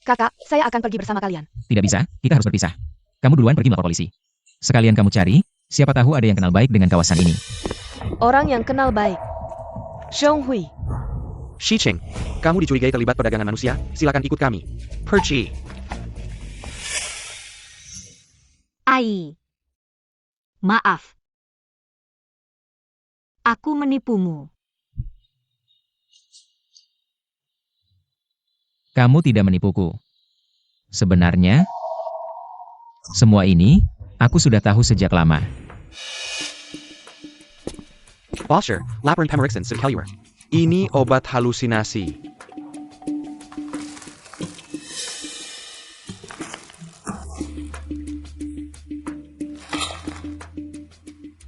Kakak, saya akan pergi bersama kalian. Tidak bisa, kita harus berpisah. Kamu duluan pergi melapor polisi. Sekalian kamu cari, siapa tahu ada yang kenal baik dengan kawasan ini. Orang yang kenal baik. Zhong Hui. Shi Cheng, kamu dicurigai terlibat perdagangan manusia, silakan ikut kami. Perci. Ai. Maaf. Aku menipumu. Kamu tidak menipuku. Sebenarnya, semua ini, aku sudah tahu sejak lama. Bosher, Laparin Pemerikson Sekelur. Ini obat halusinasi.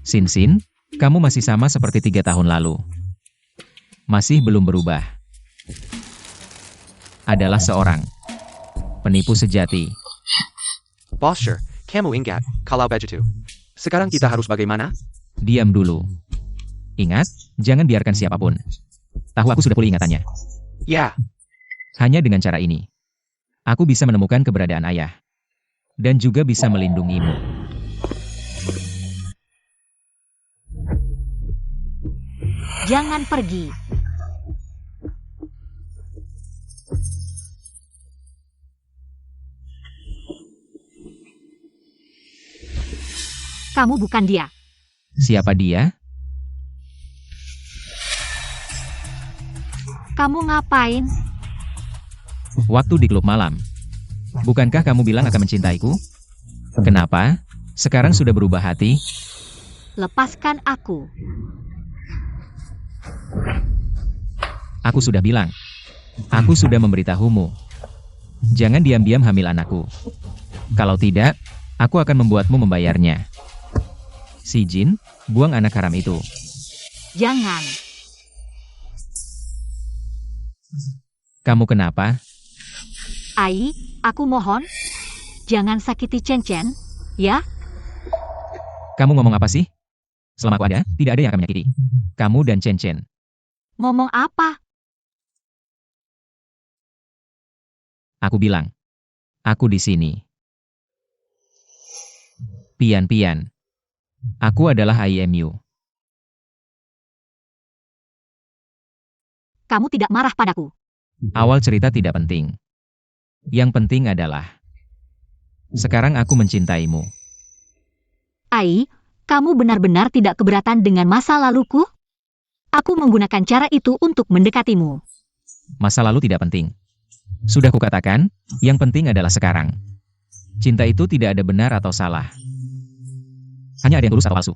Sin, kamu masih sama seperti 3 tahun lalu. Masih belum berubah. Adalah seorang penipu sejati. Bosher, kamu ingat, kalau begitu. Sekarang kita harus bagaimana? Diam dulu. Ingat, jangan biarkan siapapun tahu aku sudah pulih ingatannya. Ya, Hanya dengan cara ini, aku bisa menemukan keberadaan ayah. Dan juga bisa melindungimu. Jangan pergi. Kamu bukan dia. Siapa dia? Kamu ngapain? Waktu di klub malam. Bukankah kamu bilang akan mencintaiku? Kenapa? Sekarang sudah berubah hati? Lepaskan aku. Aku sudah bilang. Aku sudah memberitahumu. Jangan diam-diam hamil anakku. Kalau tidak, aku akan membuatmu membayarnya. Si Jin, buang anak haram itu. Jangan. Kamu kenapa? Ai, aku mohon. Jangan sakiti Chen Chen, ya? Kamu ngomong apa sih? Selama aku ada, tidak ada yang akan menyakiti kamu dan Chen Chen. Ngomong apa? Aku bilang. Aku di sini. Pian. Aku adalah IMU. Kamu tidak marah padaku. Awal cerita tidak penting. Yang penting adalah sekarang aku mencintaimu. Ai, kamu benar-benar tidak keberatan dengan masa laluku? Aku menggunakan cara itu untuk mendekatimu. Masa lalu tidak penting. Sudah kukatakan, yang penting adalah sekarang. Cinta itu tidak ada benar atau salah. Hanya ada yang tulus atau palsu.